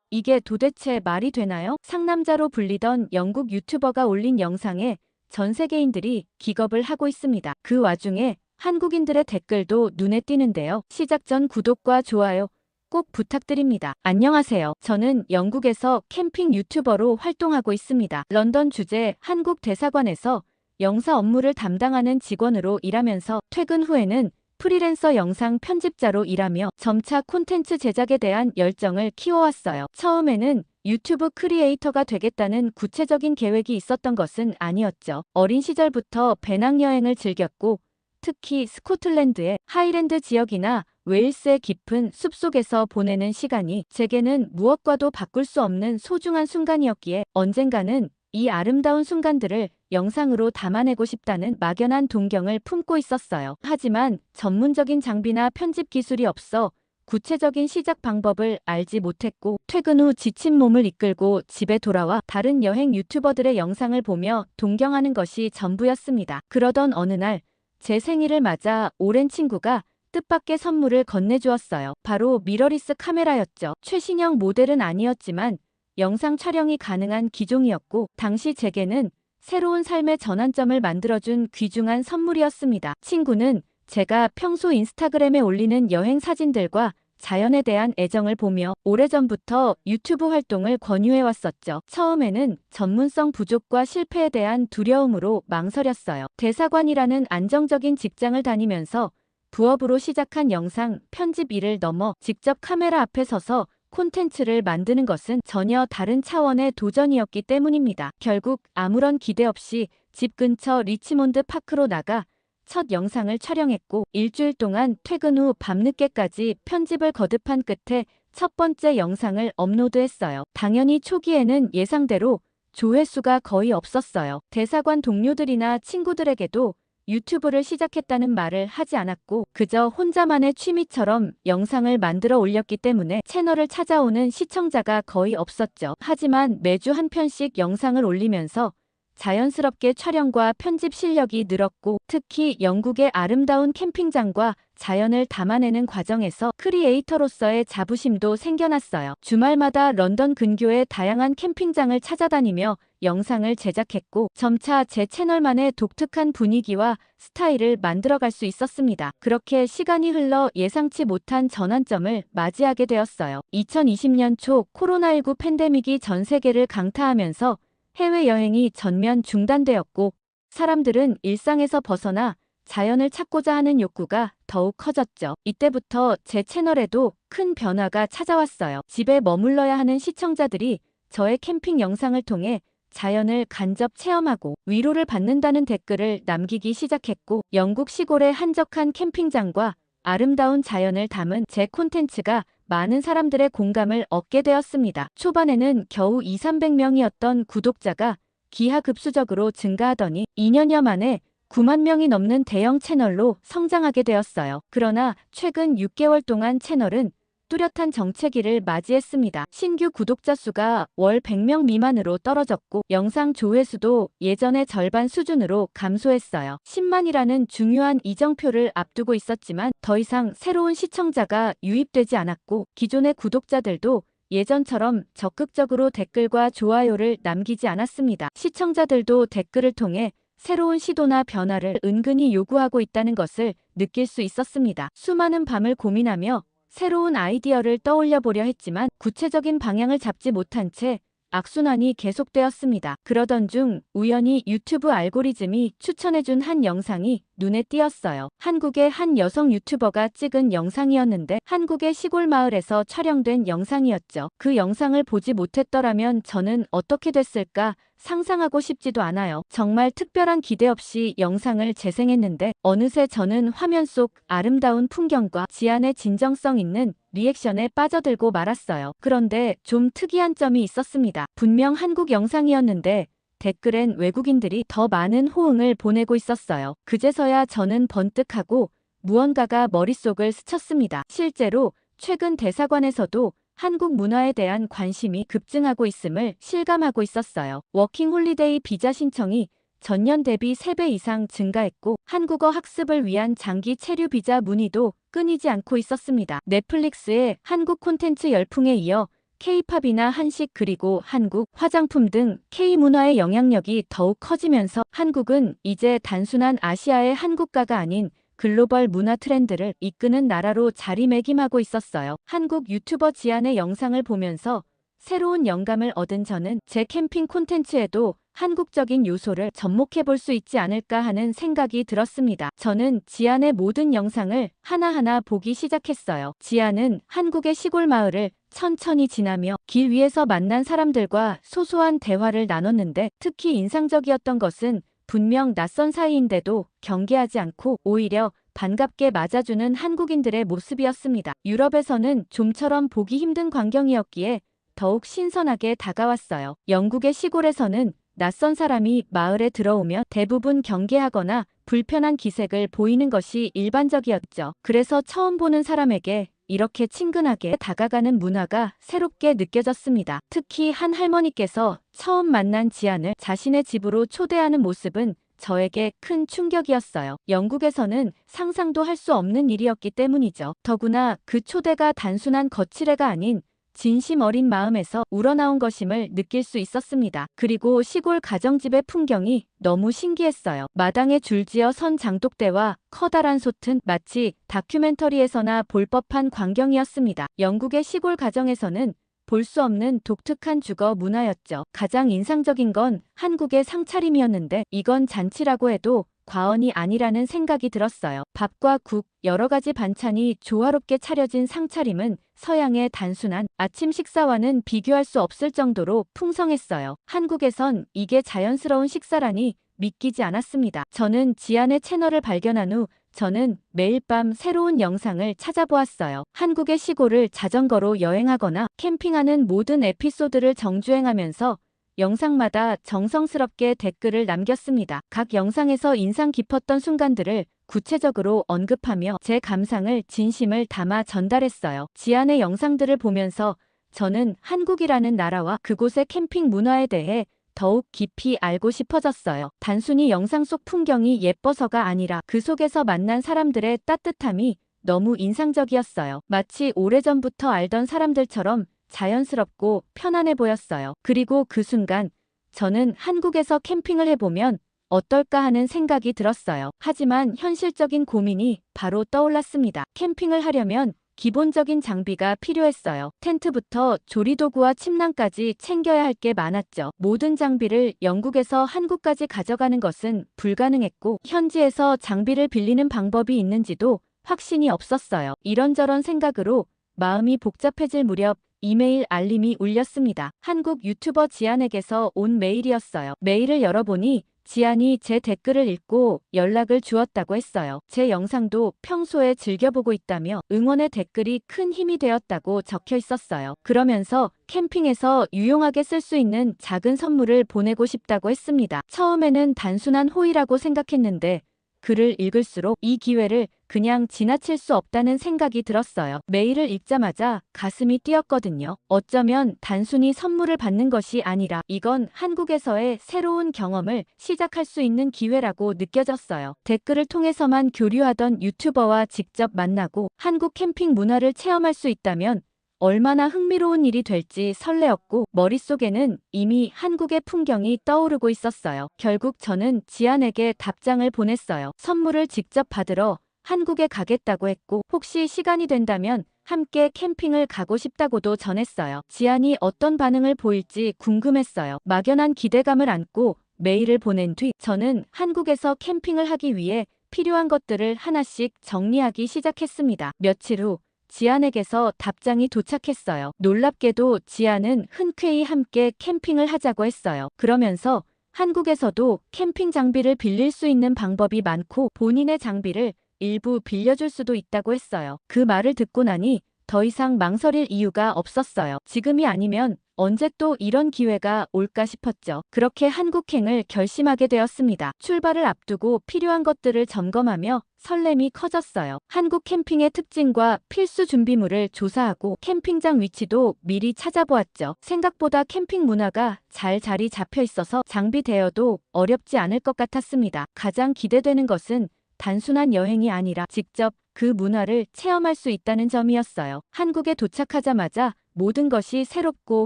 이게 도대체 말이 되나요? 상남자로 불리던 영국 유튜버가 올린 영상에 전 세계인들이 기겁을 하고 있습니다. 그 와중에 한국인들의 댓글도 눈에 띄는데요. 시작 전 구독과 좋아요 꼭 부탁드립니다. 안녕하세요. 저는 영국에서 캠핑 유튜버로 활동하고 있습니다. 런던 주재 한국 대사관에서 영사 업무를 담당하는 직원으로 일하면서 퇴근 후에는 프리랜서 영상 편집자로 일하며 점차 콘텐츠 제작에 대한 열정을 키워왔어요. 처음에는 유튜브 크리에이터가 되겠다는 구체적인 계획이 있었던 것은 아니었죠. 어린 시절부터 배낭여행을 즐겼고 특히 스코틀랜드의 하이랜드 지역이나 웨일스의 깊은 숲속에서 보내는 시간이 제게는 무엇과도 바꿀 수 없는 소중한 순간이었기에 언젠가는 이 아름다운 순간들을 영상으로 담아내고 싶다는 막연한 동경을 품고 있었어요. 하지만 전문적인 장비나 편집 기술이 없어 구체적인 시작 방법을 알지 못했고 퇴근 후 지친 몸을 이끌고 집에 돌아와 다른 여행 유튜버들의 영상을 보며 동경하는 것이 전부였습니다. 그러던 어느 날 제 생일을 맞아 오랜 친구가 뜻밖의 선물을 건네주었어요. 바로 미러리스 카메라였죠. 최신형 모델은 아니었지만 영상 촬영이 가능한 기종이었고 당시 제게는 새로운 삶의 전환점을 만들어준 귀중한 선물이었습니다. 친구는 제가 평소 인스타그램에 올리는 여행 사진들과 자연에 대한 애정을 보며 오래전부터 유튜브 활동을 권유해왔었죠. 처음에는 전문성 부족과 실패에 대한 두려움으로 망설였어요. 대사관이라는 안정적인 직장을 다니면서 부업으로 시작한 영상 편집 일을 넘어 직접 카메라 앞에 서서 콘텐츠를 만드는 것은 전혀 다른 차원의 도전이었기 때문입니다. 결국 아무런 기대 없이 집 근처 리치몬드 파크로 나가 첫 영상을 촬영했고 일주일 동안 퇴근 후 밤늦게까지 편집을 거듭한 끝에 첫 번째 영상을 업로드했어요. 당연히 초기에는 예상대로 조회수가 거의 없었어요. 대사관 동료들이나 친구들에게도 유튜브를 시작했다는 말을 하지 않았고 그저 혼자만의 취미처럼 영상을 만들어 올렸기 때문에 채널을 찾아오는 시청자가 거의 없었죠. 하지만 매주 한 편씩 영상을 올리면서 자연스럽게 촬영과 편집 실력이 늘었고 특히 영국의 아름다운 캠핑장과 자연을 담아내는 과정에서 크리에이터로서의 자부심도 생겨났어요. 주말마다 런던 근교의 다양한 캠핑장을 찾아다니며 영상을 제작했고 점차 제 채널만의 독특한 분위기와 스타일을 만들어갈 수 있었습니다. 그렇게 시간이 흘러 예상치 못한 전환점을 맞이하게 되었어요. 2020년 초 코로나19 팬데믹이 전 세계를 강타하면서 해외여행이 전면 중단되었고 사람들은 일상에서 벗어나 자연을 찾고자 하는 욕구가 더욱 커졌죠. 이때부터 제 채널에도 큰 변화가 찾아왔어요. 집에 머물러야 하는 시청자들이 저의 캠핑 영상을 통해 자연을 간접 체험하고 위로를 받는다는 댓글을 남기기 시작했고 영국 시골의 한적한 캠핑장과 아름다운 자연을 담은 제 콘텐츠가 많은 사람들의 공감을 얻게 되었습니다. 초반에는 겨우 2,300명이었던 구독자가 기하급수적으로 증가하더니 2년여 만에 9만 명이 넘는 대형 채널로 성장하게 되었어요. 그러나 최근 6개월 동안 채널은 뚜렷한 정체기를 맞이했습니다. 신규 구독자 수가 월 100명 미만으로 떨어졌고 영상 조회수도 예전의 절반 수준으로 감소했어요. 10만이라는 중요한 이정표를 앞두고 있었지만 더 이상 새로운 시청자가 유입되지 않았고 기존의 구독자들도 예전처럼 적극적으로 댓글과 좋아요를 남기지 않았습니다. 시청자들도 댓글을 통해 새로운 시도나 변화를 은근히 요구하고 있다는 것을 느낄 수 있었습니다. 수많은 밤을 고민하며 새로운 아이디어를 떠올려 보려 했지만 구체적인 방향을 잡지 못한 채 악순환이 계속되었습니다. 그러던 중 우연히 유튜브 알고리즘이 추천해준 한 영상이 눈에 띄었어요. 한국의 한 여성 유튜버가 찍은 영상이었는데 한국의 시골 마을에서 촬영된 영상이었죠. 그 영상을 보지 못했더라면 저는 어떻게 됐을까 상상하고 싶지도 않아요. 정말 특별한 기대 없이 영상을 재생했는데 어느새 저는 화면 속 아름다운 풍경과 지안의 진정성 있는 리액션에 빠져들고 말았어요. 그런데 좀 특이한 점이 있었습니다. 분명 한국 영상이었는데 댓글엔 외국인들이 더 많은 호응을 보내고 있었어요. 그제서야 저는 번뜩하고 무언가가 머릿속을 스쳤습니다. 실제로 최근 대사관에서도 한국 문화에 대한 관심이 급증하고 있음을 실감하고 있었어요. 워킹홀리데이 비자 신청이 전년 대비 3배 이상 증가했고 한국어 학습을 위한 장기 체류 비자 문의도 끊이지 않고 있었습니다. 넷플릭스의 한국 콘텐츠 열풍에 이어 K-팝이나 한식 그리고 한국 화장품 등 K-문화의 영향력이 더욱 커지면서 한국은 이제 단순한 아시아의 한 국가가 아닌 글로벌 문화 트렌드를 이끄는 나라로 자리매김하고 있었어요. 한국 유튜버 지안의 영상을 보면서 새로운 영감을 얻은 저는 제 캠핑 콘텐츠에도 한국적인 요소를 접목해 볼 수 있지 않을까 하는 생각이 들었습니다. 저는 지안의 모든 영상을 하나하나 보기 시작했어요. 지안은 한국의 시골 마을을 천천히 지나며 길 위에서 만난 사람들과 소소한 대화를 나눴는데 특히 인상적이었던 것은 분명 낯선 사이인데도 경계하지 않고 오히려 반갑게 맞아주는 한국인들의 모습이었습니다. 유럽에서는 좀처럼 보기 힘든 광경이었기에 더욱 신선하게 다가왔어요. 영국의 시골에서는 낯선 사람이 마을에 들어오면 대부분 경계하거나 불편한 기색을 보이는 것이 일반적이었죠. 그래서 처음 보는 사람에게 이렇게 친근하게 다가가는 문화가 새롭게 느껴졌습니다. 특히 한 할머니께서 처음 만난 지안을 자신의 집으로 초대하는 모습은 저에게 큰 충격이었어요. 영국에서는 상상도 할 수 없는 일이었기 때문이죠. 더구나 그 초대가 단순한 거칠애가 아닌 진심 어린 마음에서 우러나온 것임을 느낄 수 있었습니다. 그리고 시골 가정집의 풍경이 너무 신기했어요. 마당에 줄지어 선 장독대와 커다란 솥은 마치 다큐멘터리에서나 볼 법한 광경이었습니다. 영국의 시골 가정에서는 볼 수 없는 독특한 주거 문화였죠. 가장 인상적인 건 한국의 상차림이었는데 이건 잔치라고 해도 과언이 아니라는 생각이 들었어요. 밥과 국, 여러 가지 반찬이 조화롭게 차려진 상차림은 서양의 단순한 아침 식사와는 비교할 수 없을 정도로 풍성했어요. 한국에선 이게 자연스러운 식사라니 믿기지 않았습니다. 저는 지안의 채널을 발견한 후 저는 매일 밤 새로운 영상을 찾아보았어요. 한국의 시골을 자전거로 여행하거나 캠핑하는 모든 에피소드를 정주행하면서 영상마다 정성스럽게 댓글을 남겼습니다. 각 영상에서 인상 깊었던 순간들을 구체적으로 언급하며 제 감상을 진심을 담아 전달했어요. 지안의 영상들을 보면서 저는 한국이라는 나라와 그곳의 캠핑 문화에 대해 더욱 깊이 알고 싶어졌어요. 단순히 영상 속 풍경이 예뻐서가 아니라 그 속에서 만난 사람들의 따뜻함이 너무 인상적이었어요. 마치 오래전부터 알던 사람들처럼 자연스럽고 편안해 보였어요. 그리고 그 순간 저는 한국에서 캠핑을 해보면 어떨까 하는 생각이 들었어요. 하지만 현실적인 고민이 바로 떠올랐습니다. 캠핑을 하려면 기본적인 장비가 필요했어요. 텐트부터 조리도구와 침낭까지 챙겨야 할 게 많았죠. 모든 장비를 영국에서 한국까지 가져가는 것은 불가능했고 현지에서 장비를 빌리는 방법이 있는지도 확신이 없었어요. 이런저런 생각으로 마음이 복잡해질 무렵 이메일 알림이 울렸습니다. 한국 유튜버 지안에게서 온 메일이었어요. 메일을 열어보니 지안이 제 댓글을 읽고 연락을 주었다고 했어요. 제 영상도 평소에 즐겨보고 있다며 응원의 댓글이 큰 힘이 되었다고 적혀 있었어요. 그러면서 캠핑에서 유용하게 쓸 수 있는 작은 선물을 보내고 싶다고 했습니다. 처음에는 단순한 호의라고 생각했는데 글을 읽을수록 이 기회를 그냥 지나칠 수 없다는 생각이 들었어요. 메일을 읽자마자 가슴이 뛰었거든요. 어쩌면 단순히 선물을 받는 것이 아니라 이건 한국에서의 새로운 경험을 시작할 수 있는 기회라고 느껴졌어요. 댓글을 통해서만 교류하던 유튜버와 직접 만나고 한국 캠핑 문화를 체험할 수 있다면 얼마나 흥미로운 일이 될지 설레었고 머릿속에는 이미 한국의 풍경이 떠오르고 있었어요. 결국 저는 지안에게 답장을 보냈어요. 선물을 직접 받으러 한국에 가겠다고 했고 혹시 시간이 된다면 함께 캠핑을 가고 싶다고도 전했어요. 지안이 어떤 반응을 보일지 궁금했어요. 막연한 기대감을 안고 메일을 보낸 뒤 저는 한국에서 캠핑을 하기 위해 필요한 것들을 하나씩 정리하기 시작했습니다. 며칠 후 지안에게서 답장이 도착했어요. 놀랍게도 지안은 흔쾌히 함께 캠핑을 하자고 했어요. 그러면서 한국에서도 캠핑 장비를 빌릴 수 있는 방법이 많고 본인의 장비를 일부 빌려줄 수도 있다고 했어요. 그 말을 듣고 나니 더 이상 망설일 이유가 없었어요. 지금이 아니면 언제 또 이런 기회가 올까 싶었죠. 그렇게 한국행을 결심하게 되었습니다. 출발을 앞두고 필요한 것들을 점검하며 설렘이 커졌어요. 한국 캠핑의 특징과 필수 준비물을 조사하고 캠핑장 위치도 미리 찾아보았죠. 생각보다 캠핑 문화가 잘 자리 잡혀 있어서 장비 대여도 어렵지 않을 것 같았습니다. 가장 기대되는 것은 단순한 여행이 아니라 직접 그 문화를 체험할 수 있다는 점이었어요. 한국에 도착하자마자 모든 것이 새롭고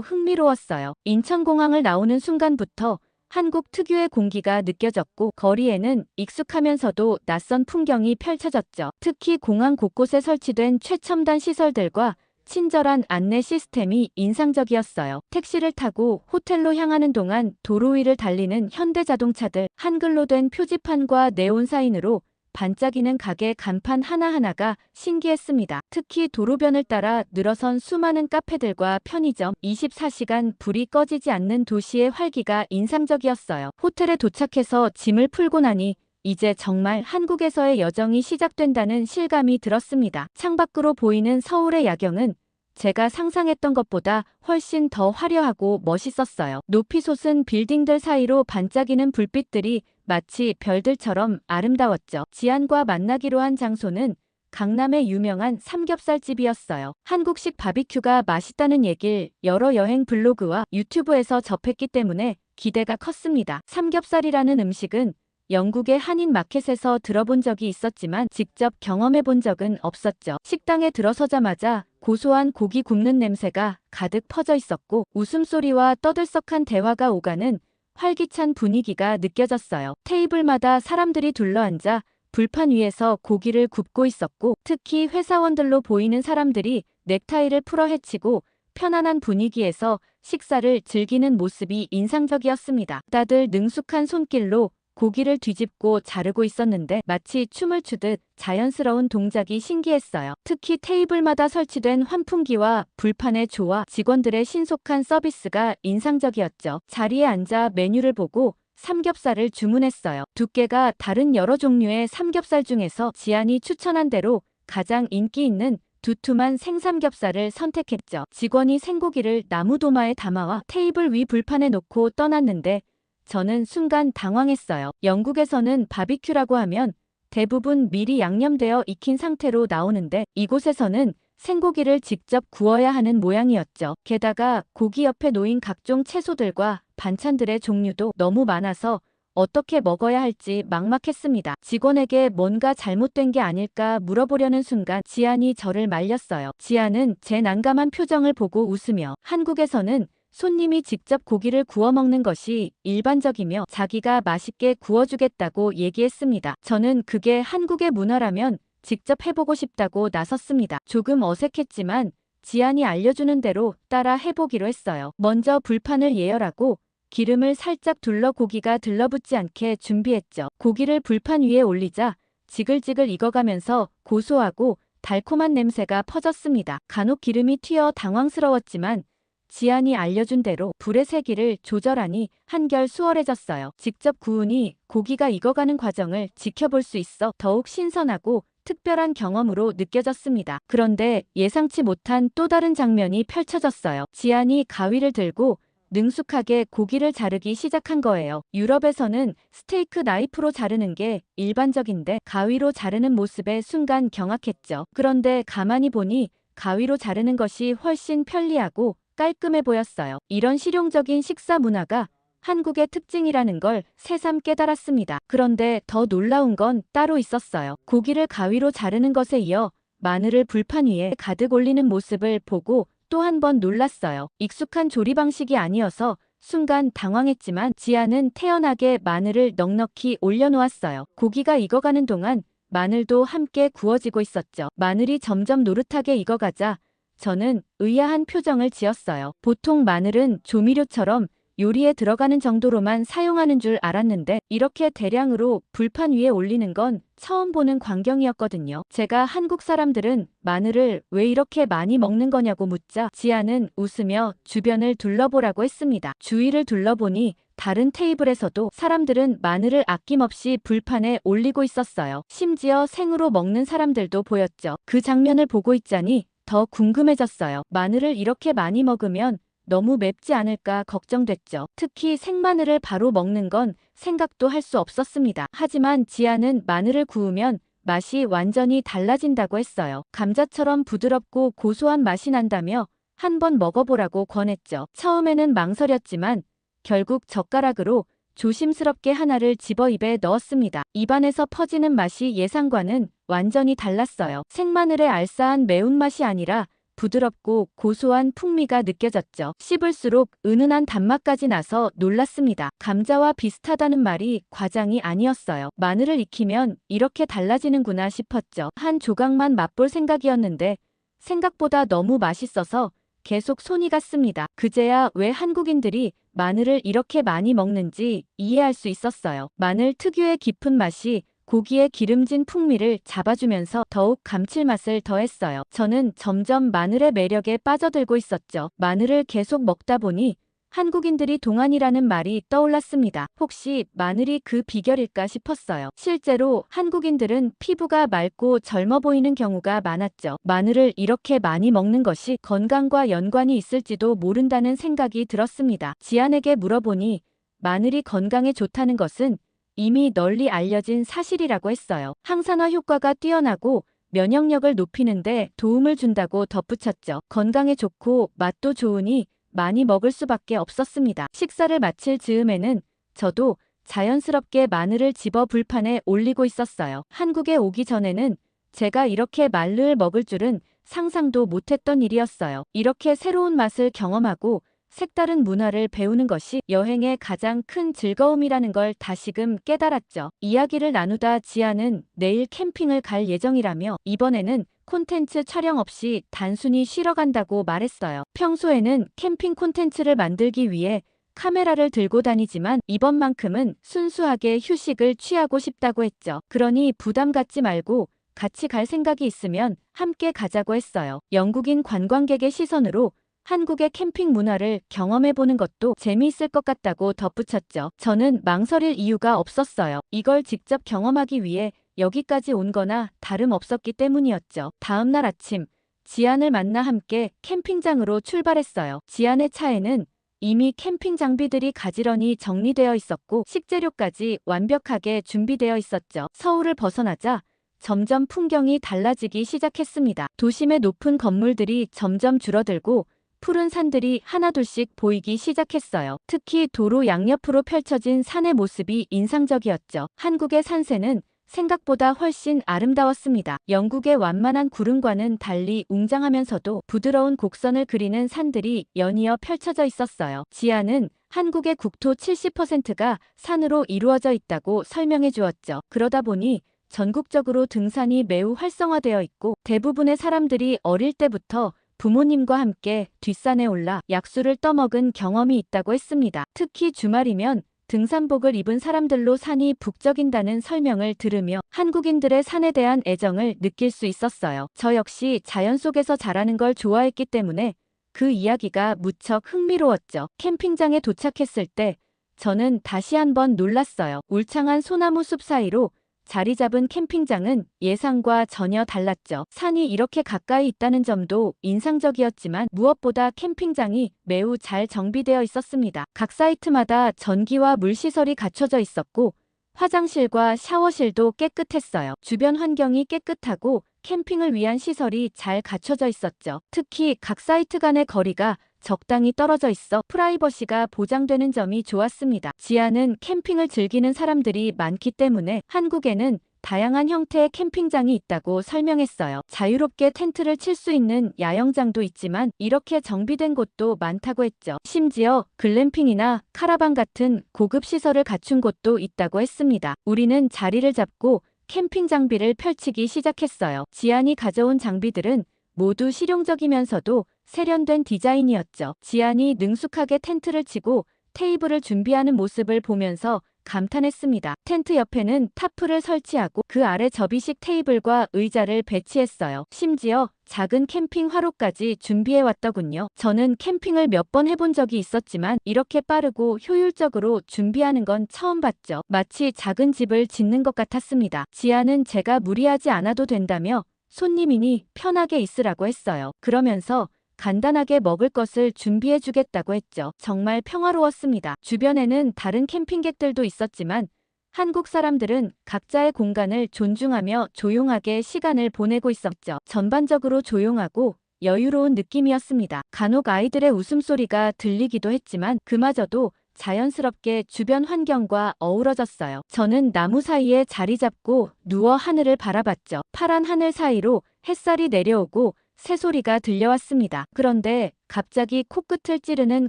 흥미로웠어요. 인천공항을 나오는 순간부터 한국 특유의 공기가 느껴졌고 거리에는 익숙하면서도 낯선 풍경이 펼쳐졌죠. 특히 공항 곳곳에 설치된 최첨단 시설들과 친절한 안내 시스템이 인상적이었어요. 택시를 타고 호텔로 향하는 동안 도로 위를 달리는 현대자동차들, 한글로 된 표지판과 네온 사인으로 반짝이는 가게 간판 하나하나가 신기했습니다. 특히 도로변을 따라 늘어선 수많은 카페들과 편의점, 24시간 불이 꺼지지 않는 도시의 활기가 인상적이었어요. 호텔에 도착해서 짐을 풀고 나니 이제 정말 한국에서의 여정이 시작된다는 실감이 들었습니다. 창밖으로 보이는 서울의 야경은 제가 상상했던 것보다 훨씬 더 화려하고 멋있었어요. 높이 솟은 빌딩들 사이로 반짝이는 불빛들이 마치 별들처럼 아름다웠죠. 지안과 만나기로 한 장소는 강남의 유명한 삼겹살집이었어요. 한국식 바비큐가 맛있다는 얘길 여러 여행 블로그와 유튜브에서 접했기 때문에 기대가 컸습니다. 삼겹살이라는 음식은 영국의 한인 마켓에서 들어본 적이 있었지만 직접 경험해 본 적은 없었죠. 식당에 들어서자마자 고소한 고기 굽는 냄새가 가득 퍼져 있었고 웃음소리와 떠들썩한 대화가 오가는 활기찬 분위기가 느껴졌어요. 테이블마다 사람들이 둘러앉아 불판 위에서 고기를 굽고 있었고 특히 회사원들로 보이는 사람들이 넥타이를 풀어 헤치고 편안한 분위기에서 식사를 즐기는 모습이 인상적이었습니다. 다들 능숙한 손길로 고기를 뒤집고 자르고 있었는데 마치 춤을 추듯 자연스러운 동작이 신기했어요. 특히 테이블마다 설치된 환풍기와 불판의 조화, 직원들의 신속한 서비스가 인상적이었죠. 자리에 앉아 메뉴를 보고 삼겹살을 주문했어요. 두께가 다른 여러 종류의 삼겹살 중에서 지안이 추천한 대로 가장 인기 있는 두툼한 생삼겹살을 선택했죠. 직원이 생고기를 나무도마에 담아와 테이블 위 불판에 놓고 떠났는데 저는 순간 당황했어요. 영국에서는 바비큐라고 하면 대부분 미리 양념되어 익힌 상태로 나오는데 이곳에서는 생고기를 직접 구워야 하는 모양이었죠. 게다가 고기 옆에 놓인 각종 채소들과 반찬들의 종류도 너무 많아서 어떻게 먹어야 할지 막막했습니다. 직원에게 뭔가 잘못된 게 아닐까 물어보려는 순간 지안이 저를 말렸어요. 지안은 제 난감한 표정을 보고 웃으며 한국에서는 손님이 직접 고기를 구워 먹는 것이 일반적이며 자기가 맛있게 구워주겠다고 얘기했습니다. 저는 그게 한국의 문화라면 직접 해보고 싶다고 나섰습니다. 조금 어색했지만 지안이 알려주는 대로 따라 해보기로 했어요. 먼저 불판을 예열하고 기름을 살짝 둘러 고기가 들러붙지 않게 준비했죠. 고기를 불판 위에 올리자 지글지글 익어가면서 고소하고 달콤한 냄새가 퍼졌습니다. 간혹 기름이 튀어 당황스러웠지만 지안이 알려준 대로 불의 세기를 조절하니 한결 수월해졌어요. 직접 구우니 고기가 익어가는 과정을 지켜볼 수 있어 더욱 신선하고 특별한 경험으로 느껴졌습니다. 그런데 예상치 못한 또 다른 장면이 펼쳐졌어요. 지안이 가위를 들고 능숙하게 고기를 자르기 시작한 거예요. 유럽에서는 스테이크 나이프로 자르는 게 일반적인데 가위로 자르는 모습에 순간 경악했죠. 그런데 가만히 보니 가위로 자르는 것이 훨씬 편리하고 깔끔해 보였어요. 이런 실용적인 식사 문화가 한국의 특징이라는 걸 새삼 깨달았습니다. 그런데 더 놀라운 건 따로 있었어요. 고기를 가위로 자르는 것에 이어 마늘을 불판 위에 가득 올리는 모습을 보고 또 한 번 놀랐어요. 익숙한 조리 방식이 아니어서 순간 당황했지만 지아는 태연하게 마늘을 넉넉히 올려놓았어요. 고기가 익어가는 동안 마늘도 함께 구워지고 있었죠. 마늘이 점점 노릇하게 익어가자 저는 의아한 표정을 지었어요. 보통 마늘은 조미료처럼 요리에 들어가는 정도로만 사용하는 줄 알았는데 이렇게 대량으로 불판 위에 올리는 건 처음 보는 광경이었거든요. 제가 한국 사람들은 마늘을 왜 이렇게 많이 먹는 거냐고 묻자 지아는 웃으며 주변을 둘러보라고 했습니다. 주위를 둘러보니 다른 테이블에서도 사람들은 마늘을 아낌없이 불판에 올리고 있었어요. 심지어 생으로 먹는 사람들도 보였죠. 그 장면을 보고 있자니 더 궁금해졌어요. 마늘을 이렇게 많이 먹으면 너무 맵지 않을까 걱정됐죠. 특히 생마늘을 바로 먹는 건 생각도 할 수 없었습니다. 하지만 지아는 마늘을 구우면 맛이 완전히 달라진다고 했어요. 감자처럼 부드럽고 고소한 맛이 난다며 한번 먹어보라고 권했죠. 처음에는 망설였지만 결국 젓가락으로 조심스럽게 하나를 집어 입에 넣었습니다. 입안에서 퍼지는 맛이 예상과는 완전히 달랐어요. 생마늘의 알싸한 매운맛이 아니라 부드럽고 고소한 풍미가 느껴졌죠. 씹을수록 은은한 단맛까지 나서 놀랐습니다. 감자와 비슷하다는 말이 과장이 아니었어요. 마늘을 익히면 이렇게 달라지는구나 싶었죠. 한 조각만 맛볼 생각이었는데 생각보다 너무 맛있어서 계속 손이 갔습니다. 그제야 왜 한국인들이 마늘을 이렇게 많이 먹는지 이해할 수 있었어요. 마늘 특유의 깊은 맛이 고기의 기름진 풍미를 잡아주면서 더욱 감칠맛을 더했어요. 저는 점점 마늘의 매력에 빠져들고 있었죠. 마늘을 계속 먹다 보니 한국인들이 동안이라는 말이 떠올랐습니다. 혹시 마늘이 그 비결일까 싶었어요. 실제로 한국인들은 피부가 맑고 젊어 보이는 경우가 많았죠. 마늘을 이렇게 많이 먹는 것이 건강과 연관이 있을지도 모른다는 생각이 들었습니다. 지안에게 물어보니 마늘이 건강에 좋다는 것은 이미 널리 알려진 사실이라고 했어요. 항산화 효과가 뛰어나고 면역력을 높이는데 도움을 준다고 덧붙였죠. 건강에 좋고 맛도 좋으니 많이 먹을 수밖에 없었습니다. 식사를 마칠 즈음에는 저도 자연스럽게 마늘을 집어 불판에 올리고 있었어요. 한국에 오기 전에는 제가 이렇게 마늘을 먹을 줄은 상상도 못했던 일이었어요. 이렇게 새로운 맛을 경험하고 색다른 문화를 배우는 것이 여행의 가장 큰 즐거움이라는 걸 다시금 깨달았죠. 이야기를 나누다 지아는 내일 캠핑을 갈 예정이라며 이번에는 콘텐츠 촬영 없이 단순히 쉬러 간다고 말했어요. 평소에는 캠핑 콘텐츠를 만들기 위해 카메라를 들고 다니지만 이번만큼은 순수하게 휴식을 취하고 싶다고 했죠. 그러니 부담 갖지 말고 같이 갈 생각이 있으면 함께 가자고 했어요. 영국인 관광객의 시선으로 한국의 캠핑 문화를 경험해보는 것도 재미있을 것 같다고 덧붙였죠. 저는 망설일 이유가 없었어요. 이걸 직접 경험하기 위해 여기까지 온 거나 다름없었기 때문이었죠. 다음 날 아침, 지안을 만나 함께 캠핑장으로 출발했어요. 지안의 차에는 이미 캠핑 장비들이 가지런히 정리되어 있었고 식재료까지 완벽하게 준비되어 있었죠. 서울을 벗어나자 점점 풍경이 달라지기 시작했습니다. 도심의 높은 건물들이 점점 줄어들고 푸른 산들이 하나둘씩 보이기 시작했어요. 특히 도로 양옆으로 펼쳐진 산의 모습이 인상적이었죠. 한국의 산세는 생각보다 훨씬 아름다웠습니다. 영국의 완만한 구름과는 달리 웅장하면서도 부드러운 곡선을 그리는 산들이 연이어 펼쳐져 있었어요. 지안은 한국의 국토 70%가 산으로 이루어져 있다고 설명해 주었죠. 그러다 보니 전국적으로 등산이 매우 활성화되어 있고 대부분의 사람들이 어릴 때부터 부모님과 함께 뒷산에 올라 약수를 떠먹은 경험이 있다고 했습니다. 특히 주말이면 등산복을 입은 사람들로 산이 북적인다는 설명을 들으며 한국인들의 산에 대한 애정을 느낄 수 있었어요. 저 역시 자연 속에서 자라는 걸 좋아했기 때문에 그 이야기가 무척 흥미로웠죠. 캠핑장에 도착했을 때 저는 다시 한번 놀랐어요. 울창한 소나무 숲 사이로 자리 잡은 캠핑장은 예상과 전혀 달랐죠. 산이 이렇게 가까이 있다는 점도 인상적이었지만 무엇보다 캠핑장이 매우 잘 정비되어 있었습니다. 각 사이트마다 전기와 물시설이 갖춰져 있었고 화장실과 샤워실도 깨끗했어요. 주변 환경이 깨끗하고 캠핑을 위한 시설이 잘 갖춰져 있었죠. 특히 각 사이트 간의 거리가 적당히 떨어져 있어 프라이버시가 보장되는 점이 좋았습니다. 지안은 캠핑을 즐기는 사람들이 많기 때문에 한국에는 다양한 형태의 캠핑장이 있다고 설명했어요. 자유롭게 텐트를 칠 수 있는 야영장도 있지만 이렇게 정비된 곳도 많다고 했죠. 심지어 글램핑이나 카라반 같은 고급 시설을 갖춘 곳도 있다고 했습니다. 우리는 자리를 잡고 캠핑 장비를 펼치기 시작했어요. 지안이 가져온 장비들은 모두 실용적이면서도 세련된 디자인이었죠. 지안이 능숙하게 텐트를 치고 테이블을 준비하는 모습을 보면서 감탄했습니다. 텐트 옆에는 타프를 설치하고 그 아래 접이식 테이블과 의자를 배치했어요. 심지어 작은 캠핑 화로까지 준비해왔더군요. 저는 캠핑을 몇 번 해본 적이 있었지만 이렇게 빠르고 효율적으로 준비하는 건 처음 봤죠. 마치 작은 집을 짓는 것 같았습니다. 지안은 제가 무리하지 않아도 된다며 손님이니 편하게 있으라고 했어요. 그러면서 간단하게 먹을 것을 준비해주겠다고 했죠. 정말 평화로웠습니다. 주변에는 다른 캠핑객들도 있었지만 한국 사람들은 각자의 공간을 존중하며 조용하게 시간을 보내고 있었죠. 전반적으로 조용하고 여유로운 느낌이었습니다. 간혹 아이들의 웃음소리가 들리기도 했지만 그마저도 자연스럽게 주변 환경과 어우러졌어요. 저는 나무 사이에 자리 잡고 누워 하늘을 바라봤죠. 파란 하늘 사이로 햇살이 내려오고 새소리가 들려왔습니다. 그런데 갑자기 코끝을 찌르는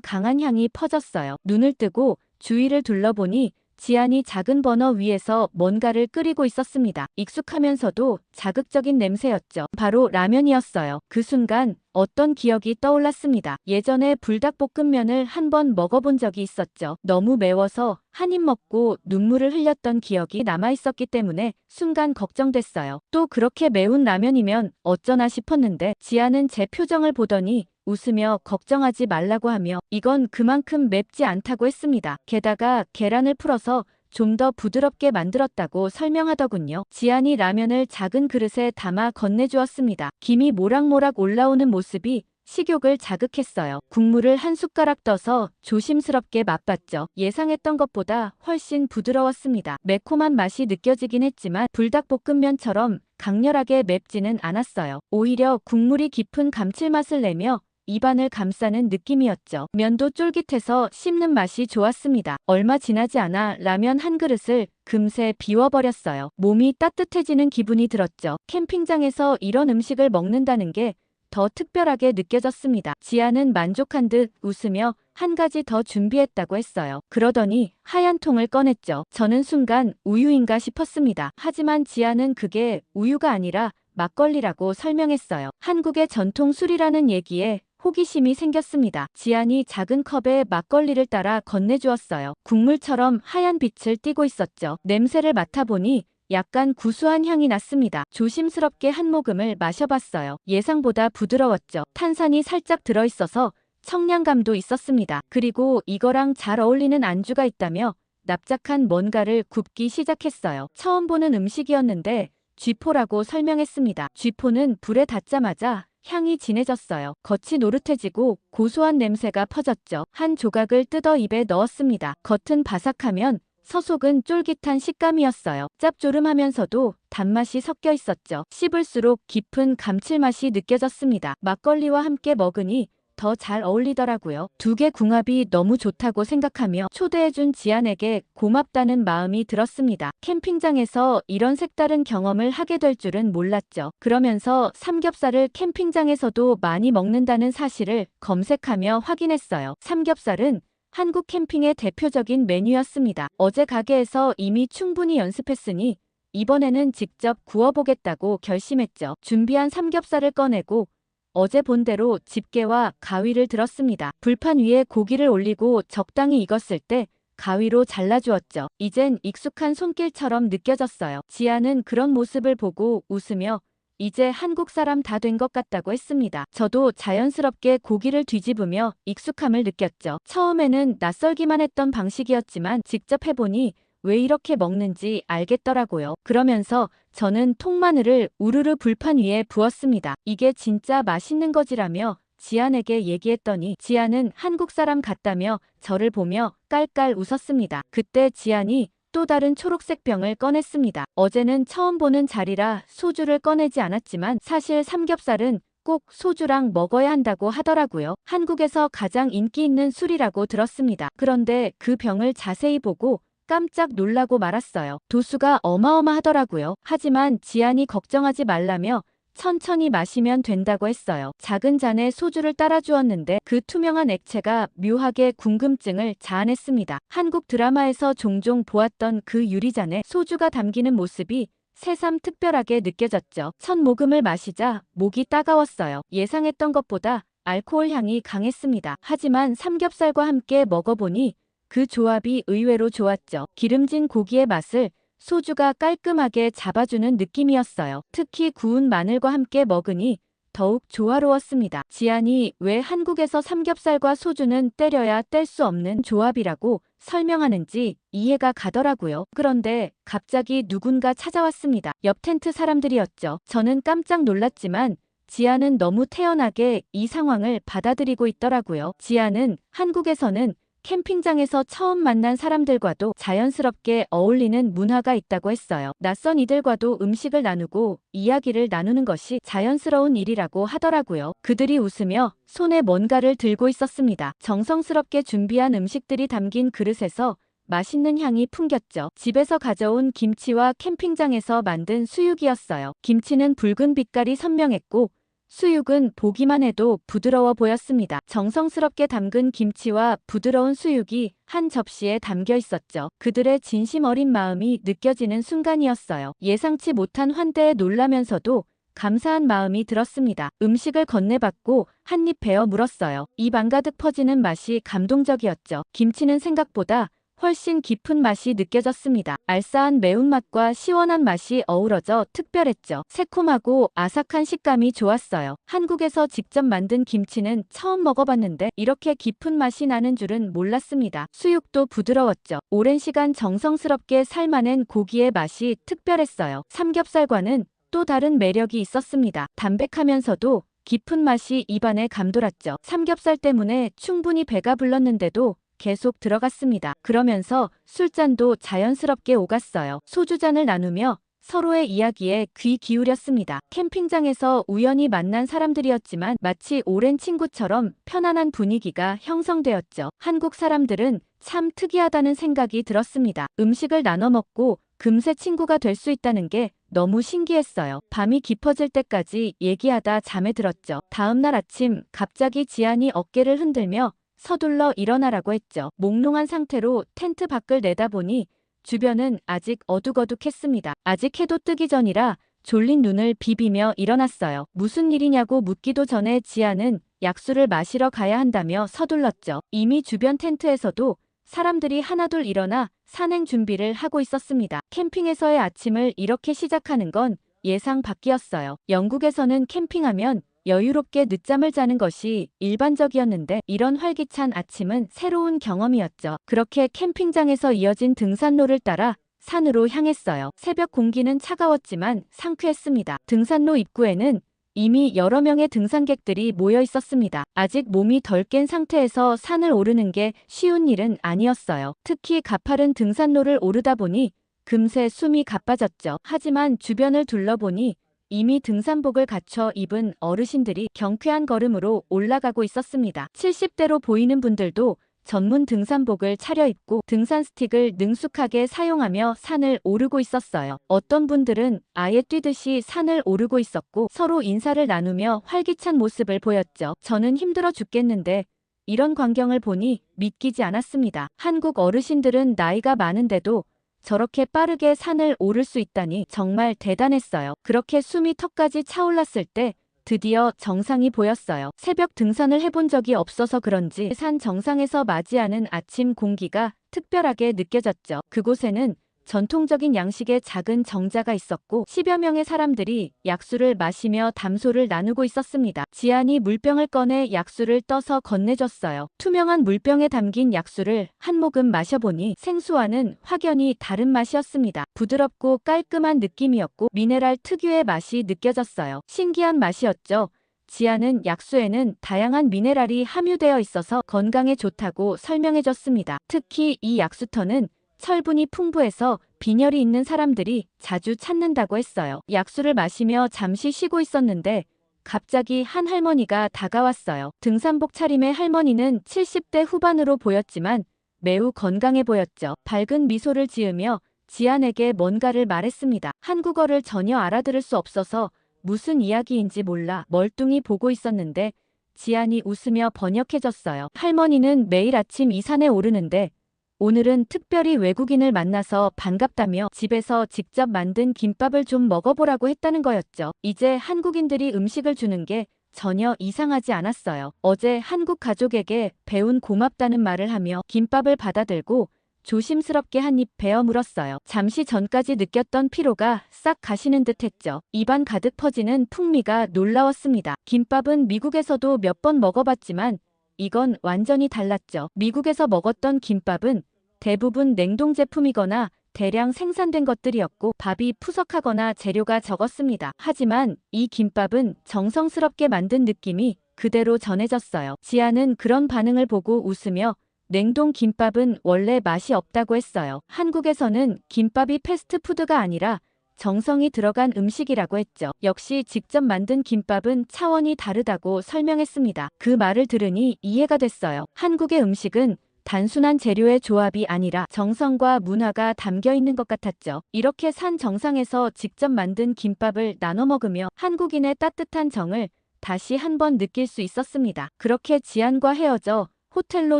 강한 향이 퍼졌어요. 눈을 뜨고 주위를 둘러보니 지안이 작은 버너 위에서 뭔가를 끓이고 있었습니다. 익숙하면서도 자극적인 냄새였죠. 바로 라면이었어요. 그 순간 어떤 기억이 떠올랐습니다. 예전에 불닭볶음면을 한 번 먹어본 적이 있었죠. 너무 매워서 한 입 먹고 눈물을 흘렸던 기억이 남아있었기 때문에 순간 걱정됐어요. 또 그렇게 매운 라면이면 어쩌나 싶었는데 지안은 제 표정을 보더니 웃으며 걱정하지 말라고 하며 이건 그만큼 맵지 않다고 했습니다. 게다가 계란을 풀어서 좀 더 부드럽게 만들었다고 설명하더군요. 지안이 라면을 작은 그릇에 담아 건네주었습니다. 김이 모락모락 올라오는 모습이 식욕을 자극했어요. 국물을 한 숟가락 떠서 조심스럽게 맛봤죠. 예상했던 것보다 훨씬 부드러웠습니다. 매콤한 맛이 느껴지긴 했지만 불닭볶음면처럼 강렬하게 맵지는 않았어요. 오히려 국물이 깊은 감칠맛을 내며 입안을 감싸는 느낌이었죠. 면도 쫄깃해서 씹는 맛이 좋았습니다. 얼마 지나지 않아 라면 한 그릇을 금세 비워버렸어요. 몸이 따뜻해지는 기분이 들었죠. 캠핑장에서 이런 음식을 먹는다는 게 더 특별하게 느껴졌습니다. 지아는 만족한 듯 웃으며 한 가지 더 준비했다고 했어요. 그러더니 하얀 통을 꺼냈죠. 저는 순간 우유인가 싶었습니다. 하지만 지아는 그게 우유가 아니라 막걸리라고 설명했어요. 한국의 전통 술이라는 얘기에 호기심이 생겼습니다. 지안이 작은 컵에 막걸리를 따라 건네주었어요. 국물처럼 하얀 빛을 띠고 있었죠. 냄새를 맡아보니 약간 구수한 향이 났습니다. 조심스럽게 한 모금을 마셔봤어요. 예상보다 부드러웠죠. 탄산이 살짝 들어있어서 청량감도 있었습니다. 그리고 이거랑 잘 어울리는 안주가 있다며 납작한 뭔가를 굽기 시작했어요. 처음 보는 음식이었는데 쥐포라고 설명했습니다. 쥐포는 불에 닿자마자 향이 진해졌어요. 겉이 노릇해지고 고소한 냄새가 퍼졌죠. 한 조각을 뜯어 입에 넣었습니다. 겉은 바삭하면 서속은 쫄깃한 식감이었어요. 짭조름하면서도 단맛이 섞여 있었죠. 씹을수록 깊은 감칠맛이 느껴졌습니다. 막걸리와 함께 먹으니 더 잘 어울리더라고요. 두 개 궁합이 너무 좋다고 생각하며 초대해준 지안에게 고맙다는 마음이 들었습니다. 캠핑장에서 이런 색다른 경험을 하게 될 줄은 몰랐죠. 그러면서 삼겹살을 캠핑장에서도 많이 먹는다는 사실을 검색하며 확인했어요. 삼겹살은 한국 캠핑의 대표적인 메뉴였습니다. 어제 가게에서 이미 충분히 연습했으니 이번에는 직접 구워보겠다고 결심했죠. 준비한 삼겹살을 꺼내고 어제 본 대로 집게와 가위를 들었습니다. 불판 위에 고기를 올리고 적당히 익었을 때 가위로 잘라주었죠. 이젠 익숙한 손길처럼 느껴졌어요. 지아는 그런 모습을 보고 웃으며 이제 한국 사람 다 된 것 같다고 했습니다. 저도 자연스럽게 고기를 뒤집으며 익숙함을 느꼈죠. 처음에는 낯설기만 했던 방식이었지만 직접 해보니 왜 이렇게 먹는지 알겠더라고요. 그러면서 저는 통마늘을 우르르 불판 위에 부었습니다. 이게 진짜 맛있는 거지라며 지안에게 얘기했더니 지안은 한국 사람 같다며 저를 보며 깔깔 웃었습니다. 그때 지안이 또 다른 초록색 병을 꺼냈습니다. 어제는 처음 보는 자리라 소주를 꺼내지 않았지만 사실 삼겹살은 꼭 소주랑 먹어야 한다고 하더라고요. 한국에서 가장 인기 있는 술이라고 들었습니다. 그런데 그 병을 자세히 보고 깜짝 놀라고 말았어요. 도수가 어마어마하더라고요. 하지만 지안이 걱정하지 말라며 천천히 마시면 된다고 했어요. 작은 잔에 소주를 따라 주었는데 그 투명한 액체가 묘하게 궁금증을 자아냈습니다. 한국 드라마에서 종종 보았던 그 유리잔에 소주가 담기는 모습이 새삼 특별하게 느껴졌죠. 첫 모금을 마시자 목이 따가웠어요. 예상했던 것보다 알코올 향이 강했습니다. 하지만 삼겹살과 함께 먹어보니 그 조합이 의외로 좋았죠. 기름진 고기의 맛을 소주가 깔끔하게 잡아주는 느낌이었어요. 특히 구운 마늘과 함께 먹으니 더욱 조화로웠습니다. 지안이 왜 한국에서 삼겹살과 소주는 때려야 뗄 수 없는 조합이라고 설명하는지 이해가 가더라고요. 그런데 갑자기 누군가 찾아왔습니다. 옆 텐트 사람들이었죠. 저는 깜짝 놀랐지만 지안은 너무 태연하게 이 상황을 받아들이고 있더라고요. 지안은 한국에서는 캠핑장에서 처음 만난 사람들과도 자연스럽게 어울리는 문화가 있다고 했어요. 낯선 이들과도 음식을 나누고 이야기를 나누는 것이 자연스러운 일이라고 하더라고요. 그들이 웃으며 손에 뭔가를 들고 있었습니다. 정성스럽게 준비한 음식들이 담긴 그릇에서 맛있는 향이 풍겼죠. 집에서 가져온 김치와 캠핑장에서 만든 수육이었어요. 김치는 붉은 빛깔이 선명했고 수육은 보기만 해도 부드러워 보였습니다. 정성스럽게 담근 김치와 부드러운 수육이 한 접시에 담겨 있었죠. 그들의 진심 어린 마음이 느껴지는 순간이었어요. 예상치 못한 환대에 놀라면서도 감사한 마음이 들었습니다. 음식을 건네받고 한 입 베어 물었어요. 입 안가득 퍼지는 맛이 감동적이었죠. 김치는 생각보다 훨씬 깊은 맛이 느껴졌습니다. 알싸한 매운맛과 시원한 맛이 어우러져 특별했죠. 새콤하고 아삭한 식감이 좋았어요. 한국에서 직접 만든 김치는 처음 먹어봤는데 이렇게 깊은 맛이 나는 줄은 몰랐습니다. 수육도 부드러웠죠. 오랜 시간 정성스럽게 삶아낸 고기의 맛이 특별했어요. 삼겹살과는 또 다른 매력이 있었습니다. 담백하면서도 깊은 맛이 입안에 감돌았죠. 삼겹살 때문에 충분히 배가 불렀는데도 계속 들어갔습니다. 그러면서 술잔도 자연스럽게 오갔어요. 소주잔을 나누며 서로의 이야기에 귀 기울였습니다. 캠핑장에서 우연히 만난 사람들이었지만 마치 오랜 친구처럼 편안한 분위기가 형성되었죠. 한국 사람들은 참 특이하다는 생각이 들었습니다. 음식을 나눠 먹고 금세 친구가 될 수 있다는 게 너무 신기했어요. 밤이 깊어질 때까지 얘기하다 잠에 들었죠. 다음 날 아침 갑자기 지안이 어깨를 흔들며 서둘러 일어나라고 했죠. 몽롱한 상태로 텐트 밖을 내다보니 주변은 아직 어둑어둑했습니다. 아직 해도 뜨기 전이라 졸린 눈을 비비며 일어났어요. 무슨 일이냐고 묻기도 전에 지아는 약수를 마시러 가야 한다며 서둘렀죠. 이미 주변 텐트에서도 사람들이 하나둘 일어나 산행 준비를 하고 있었습니다. 캠핑에서의 아침을 이렇게 시작하는 건 예상 밖이었어요. 영국에서는 캠핑하면 여유롭게 늦잠을 자는 것이 일반적이었는데 이런 활기찬 아침은 새로운 경험이었죠. 그렇게 캠핑장에서 이어진 등산로를 따라 산으로 향했어요. 새벽 공기는 차가웠지만 상쾌했습니다. 등산로 입구에는 이미 여러 명의 등산객들이 모여 있었습니다. 아직 몸이 덜 깬 상태에서 산을 오르는 게 쉬운 일은 아니었어요. 특히 가파른 등산로를 오르다 보니 금세 숨이 가빠졌죠. 하지만 주변을 둘러보니 이미 등산복을 갖춰 입은 어르신들이 경쾌한 걸음으로 올라가고 있었습니다. 70대로 보이는 분들도 전문 등산복을 차려입고 등산 스틱을 능숙하게 사용하며 산을 오르고 있었어요. 어떤 분들은 아예 뛰듯이 산을 오르고 있었고 서로 인사를 나누며 활기찬 모습을 보였죠. 저는 힘들어 죽겠는데 이런 광경을 보니 믿기지 않았습니다. 한국 어르신들은 나이가 많은데도 저렇게 빠르게 산을 오를 수 있다니 정말 대단했어요. 그렇게 숨이 턱까지 차올랐을 때 드디어 정상이 보였어요. 새벽 등산을 해본 적이 없어서 그런지 산 정상에서 맞이하는 아침 공기가 특별하게 느껴졌죠. 그곳에는 전통적인 양식의 작은 정자가 있었고 10여 명의 사람들이 약수를 마시며 담소를 나누고 있었습니다. 지안이 물병을 꺼내 약수를 떠서 건네줬어요. 투명한 물병에 담긴 약수를 한 모금 마셔보니 생수와는 확연히 다른 맛이었습니다. 부드럽고 깔끔한 느낌이었고 미네랄 특유의 맛이 느껴졌어요. 신기한 맛이었죠. 지안은 약수에는 다양한 미네랄이 함유되어 있어서 건강에 좋다고 설명해줬습니다. 특히 이 약수터는 철분이 풍부해서 빈혈이 있는 사람들이 자주 찾는다고 했어요. 약수를 마시며 잠시 쉬고 있었는데 갑자기 한 할머니가 다가왔어요. 등산복 차림의 할머니는 70대 후반으로 보였지만 매우 건강해 보였죠. 밝은 미소를 지으며 지안에게 뭔가를 말했습니다. 한국어를 전혀 알아들을 수 없어서 무슨 이야기인지 몰라 멀뚱히 보고 있었는데 지안이 웃으며 번역해줬어요. 할머니는 매일 아침 이 산에 오르는데 오늘은 특별히 외국인을 만나서 반갑다며 집에서 직접 만든 김밥을 좀 먹어보라고 했다는 거였죠. 이제 한국인들이 음식을 주는 게 전혀 이상하지 않았어요. 어제 한국 가족에게 배운 고맙다는 말을 하며 김밥을 받아들고 조심스럽게 한 입 베어 물었어요. 잠시 전까지 느꼈던 피로가 싹 가시는 듯 했죠. 입안 가득 퍼지는 풍미가 놀라웠습니다. 김밥은 미국에서도 몇 번 먹어봤지만 이건 완전히 달랐죠. 미국에서 먹었던 김밥은 대부분 냉동 제품이거나 대량 생산된 것들이었고 밥이 푸석하거나 재료가 적었습니다. 하지만 이 김밥은 정성스럽게 만든 느낌이 그대로 전해졌어요. 지아는 그런 반응을 보고 웃으며 냉동 김밥은 원래 맛이 없다고 했어요. 한국에서는 김밥이 패스트푸드가 아니라 정성이 들어간 음식이라고 했죠. 역시 직접 만든 김밥은 차원이 다르다고 설명했습니다. 그 말을 들으니 이해가 됐어요. 한국의 음식은 단순한 재료의 조합이 아니라 정성과 문화가 담겨 있는 것 같았죠. 이렇게 산 정상에서 직접 만든 김밥을 나눠 먹으며 한국인의 따뜻한 정을 다시 한번 느낄 수 있었습니다. 그렇게 지안과 헤어져 호텔로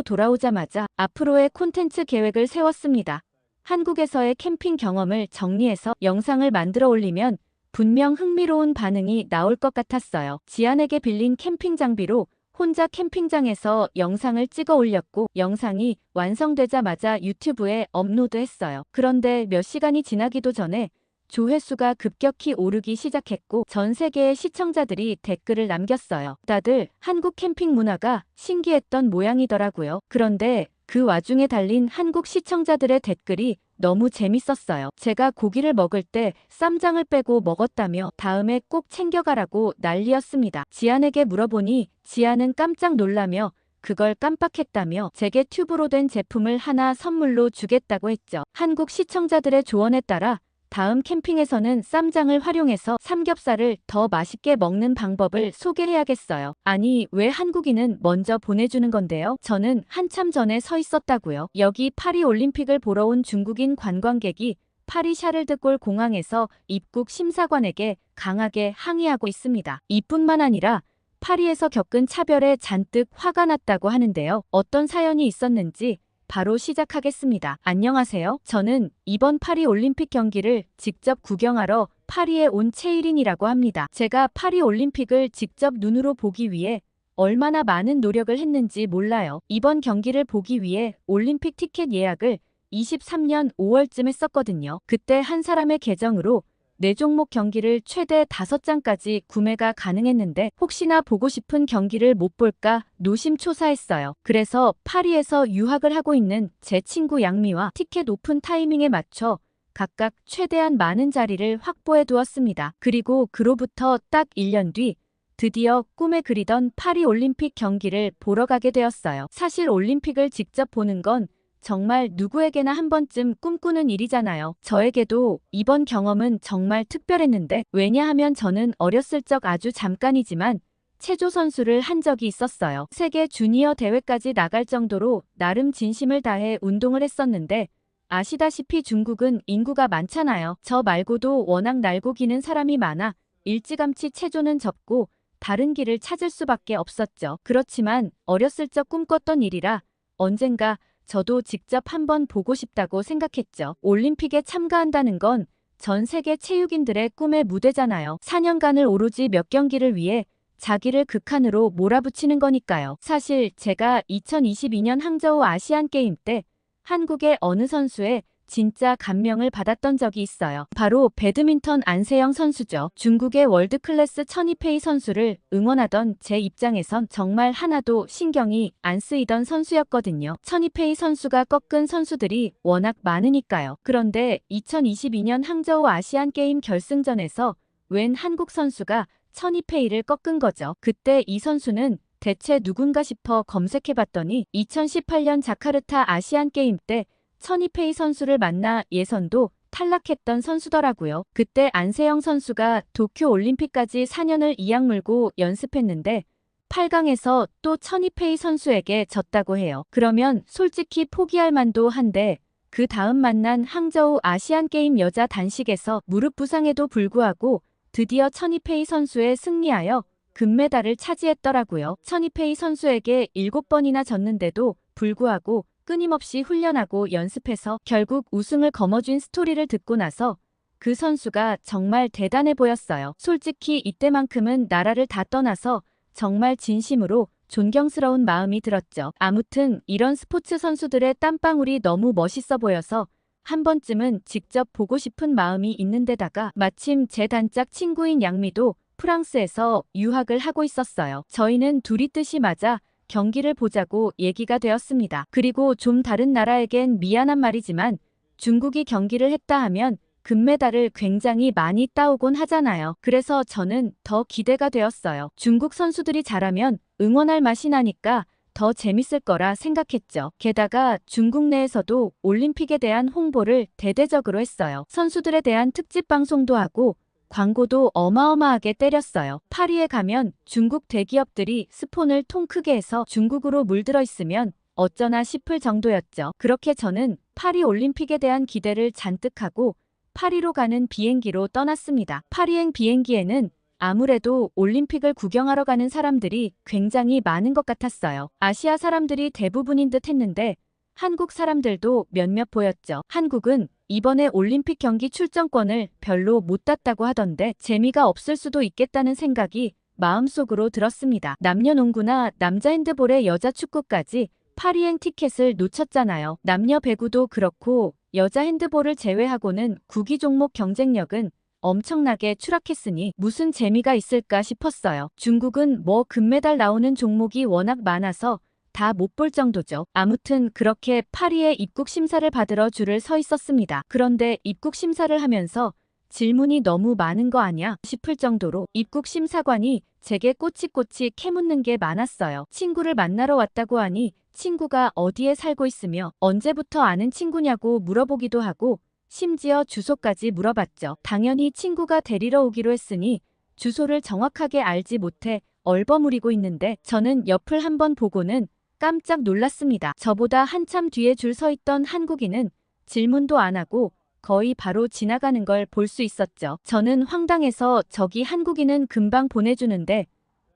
돌아오자마자 앞으로의 콘텐츠 계획을 세웠습니다. 한국에서의 캠핑 경험을 정리해서 영상을 만들어 올리면 분명 흥미로운 반응이 나올 것 같았어요. 지안에게 빌린 캠핑 장비로 혼자 캠핑장에서 영상을 찍어 올렸고 영상이 완성되자마자 유튜브에 업로드했어요. 그런데 몇 시간이 지나기도 전에 조회수가 급격히 오르기 시작했고 전 세계의 시청자들이 댓글을 남겼어요. 다들 한국 캠핑 문화가 신기했던 모양이더라고요. 그런데 그 와중에 달린 한국 시청자들의 댓글이 너무 재밌었어요. 제가 고기를 먹을 때 쌈장을 빼고 먹었다며 다음에 꼭 챙겨가라고 난리였습니다. 지안에게 물어보니 지안은 깜짝 놀라며 그걸 깜빡했다며 제게 튜브로 된 제품을 하나 선물로 주겠다고 했죠. 한국 시청자들의 조언에 따라 다음 캠핑에서는 쌈장을 활용해서 삼겹살을 더 맛있게 먹는 방법을 소개해야겠어요. 아니, 왜 한국인은 먼저 보내주는 건데요? 저는 한참 전에 서 있었다고요. 여기 파리 올림픽을 보러 온 중국인 관광객이 파리 샤를드골 공항에서 입국 심사관에게 강하게 항의하고 있습니다. 이뿐만 아니라 파리에서 겪은 차별에 잔뜩 화가 났다고 하는데요. 어떤 사연이 있었는지 바로 시작하겠습니다. 안녕하세요. 저는 이번 파리 올림픽 경기를 직접 구경하러 파리에 온 최일인이라고 합니다. 제가 파리 올림픽을 직접 눈으로 보기 위해 얼마나 많은 노력을 했는지 몰라요. 이번 경기를 보기 위해 올림픽 티켓 예약을 23년 5월쯤 했었거든요. 그때 한 사람의 계정으로 4종목 경기를 최대 5장까지 구매가 가능했는데 혹시나 보고 싶은 경기를 못 볼까 노심초사했어요. 그래서 파리에서 유학을 하고 있는 제 친구 양미와 티켓 오픈 타이밍에 맞춰 각각 최대한 많은 자리를 확보해 두었습니다. 그리고 그로부터 딱 1년 뒤 드디어 꿈에 그리던 파리 올림픽 경기를 보러 가게 되었어요. 사실 올림픽을 직접 보는 건 정말 누구에게나 한 번쯤 꿈꾸는 일이잖아요. 저에게도 이번 경험은 정말 특별했는데 왜냐하면 저는 어렸을 적 아주 잠깐이지만 체조 선수를 한 적이 있었어요. 세계 주니어 대회까지 나갈 정도로 나름 진심을 다해 운동을 했었는데 아시다시피 중국은 인구가 많잖아요. 저 말고도 워낙 날고 기는 사람이 많아 일찌감치 체조는 접고 다른 길을 찾을 수밖에 없었죠. 그렇지만 어렸을 적 꿈꿨던 일이라 언젠가 저도 직접 한번 보고 싶다고 생각했죠. 올림픽에 참가한다는 건 전 세계 체육인들의 꿈의 무대잖아요. 4년간을 오로지 몇 경기를 위해 자기를 극한으로 몰아붙이는 거니까요. 사실 제가 2022년 항저우 아시안게임 때 한국의 어느 선수에 진짜 감명을 받았던 적이 있어요. 바로 배드민턴 안세영 선수죠. 중국의 월드클래스 천이페이 선수를 응원하던 제 입장에선 정말 하나도 신경이 안 쓰이던 선수였거든요. 천이페이 선수가 꺾은 선수들이 워낙 많으니까요. 그런데 2022년 항저우 아시안게임 결승전에서 웬 한국 선수가 천이페이를 꺾은 거죠. 그때 이 선수는 대체 누군가 싶어 검색해봤더니 2018년 자카르타 아시안게임 때 천이페이 선수를 만나 예선도 탈락했던 선수더라고요. 그때 안세영 선수가 도쿄 올림픽까지 4년을 이악 물고 연습했는데 8강에서 또 천이페이 선수에게 졌다고 해요. 그러면 솔직히 포기할 만도 한데 그 다음 만난 항저우 아시안게임 여자 단식에서 무릎 부상에도 불구하고 드디어 천이페이 선수에 승리하여 금메달을 차지했더라고요. 천이페이 선수에게 7번이나 졌는데도 불구하고 끊임없이 훈련하고 연습해서 결국 우승을 거머쥔 스토리를 듣고 나서 그 선수가 정말 대단해 보였어요. 솔직히 이때만큼은 나라를 다 떠나서 정말 진심으로 존경스러운 마음이 들었죠. 아무튼 이런 스포츠 선수들의 땀방울이 너무 멋있어 보여서 한 번쯤은 직접 보고 싶은 마음이 있는데다가 마침 제 단짝 친구인 양미도 프랑스에서 유학을 하고 있었어요. 저희는 둘이 뜻이 맞아 경기를 보자고 얘기가 되었습니다. 그리고 좀 다른 나라에겐 미안한 말이지만 중국이 경기를 했다 하면 금메달을 굉장히 많이 따오곤 하잖아요. 그래서 저는 더 기대가 되었어요. 중국 선수들이 잘하면 응원할 맛이 나니까 더 재밌을 거라 생각했죠. 게다가 중국 내에서도 올림픽에 대한 홍보를 대대적으로 했어요. 선수들에 대한 특집 방송도 하고 광고도 어마어마하게 때렸어요. 파리에 가면 중국 대기업들이 스폰을 통 크게 해서 중국으로 물들어 있으면 어쩌나 싶을 정도였죠. 그렇게 저는 파리 올림픽에 대한 기대를 잔뜩 하고 파리로 가는 비행기로 떠났습니다. 파리행 비행기에는 아무래도 올림픽을 구경하러 가는 사람들이 굉장히 많은 것 같았어요. 아시아 사람들이 대부분인 듯 했는데 한국 사람들도 몇몇 보였죠. 한국은 이번에 올림픽 경기 출전권을 별로 못 땄다고 하던데 재미가 없을 수도 있겠다는 생각이 마음속으로 들었습니다. 남녀 농구나 남자 핸드볼의 여자 축구까지 파리행 티켓을 놓쳤잖아요. 남녀 배구도 그렇고 여자 핸드볼을 제외하고는 구기 종목 경쟁력은 엄청나게 추락했으니 무슨 재미가 있을까 싶었어요. 중국은 뭐 금메달 나오는 종목이 워낙 많아서 다 못 볼 정도죠. 아무튼 그렇게 파리에 입국 심사를 받으러 줄을 서 있었습니다. 그런데 입국 심사를 하면서 질문이 너무 많은 거 아냐 싶을 정도로 입국 심사관이 제게 꼬치꼬치 캐묻는 게 많았어요. 친구를 만나러 왔다고 하니 친구가 어디에 살고 있으며 언제부터 아는 친구냐고 물어보기도 하고 심지어 주소까지 물어봤죠. 당연히 친구가 데리러 오기로 했으니 주소를 정확하게 알지 못해 얼버무리고 있는데 저는 옆을 한번 보고는 깜짝 놀랐습니다. 저보다 한참 뒤에 줄 서 있던 한국인은 질문도 안 하고 거의 바로 지나가는 걸 볼 수 있었죠. 저는 황당해서 저기 한국인은 금방 보내주는데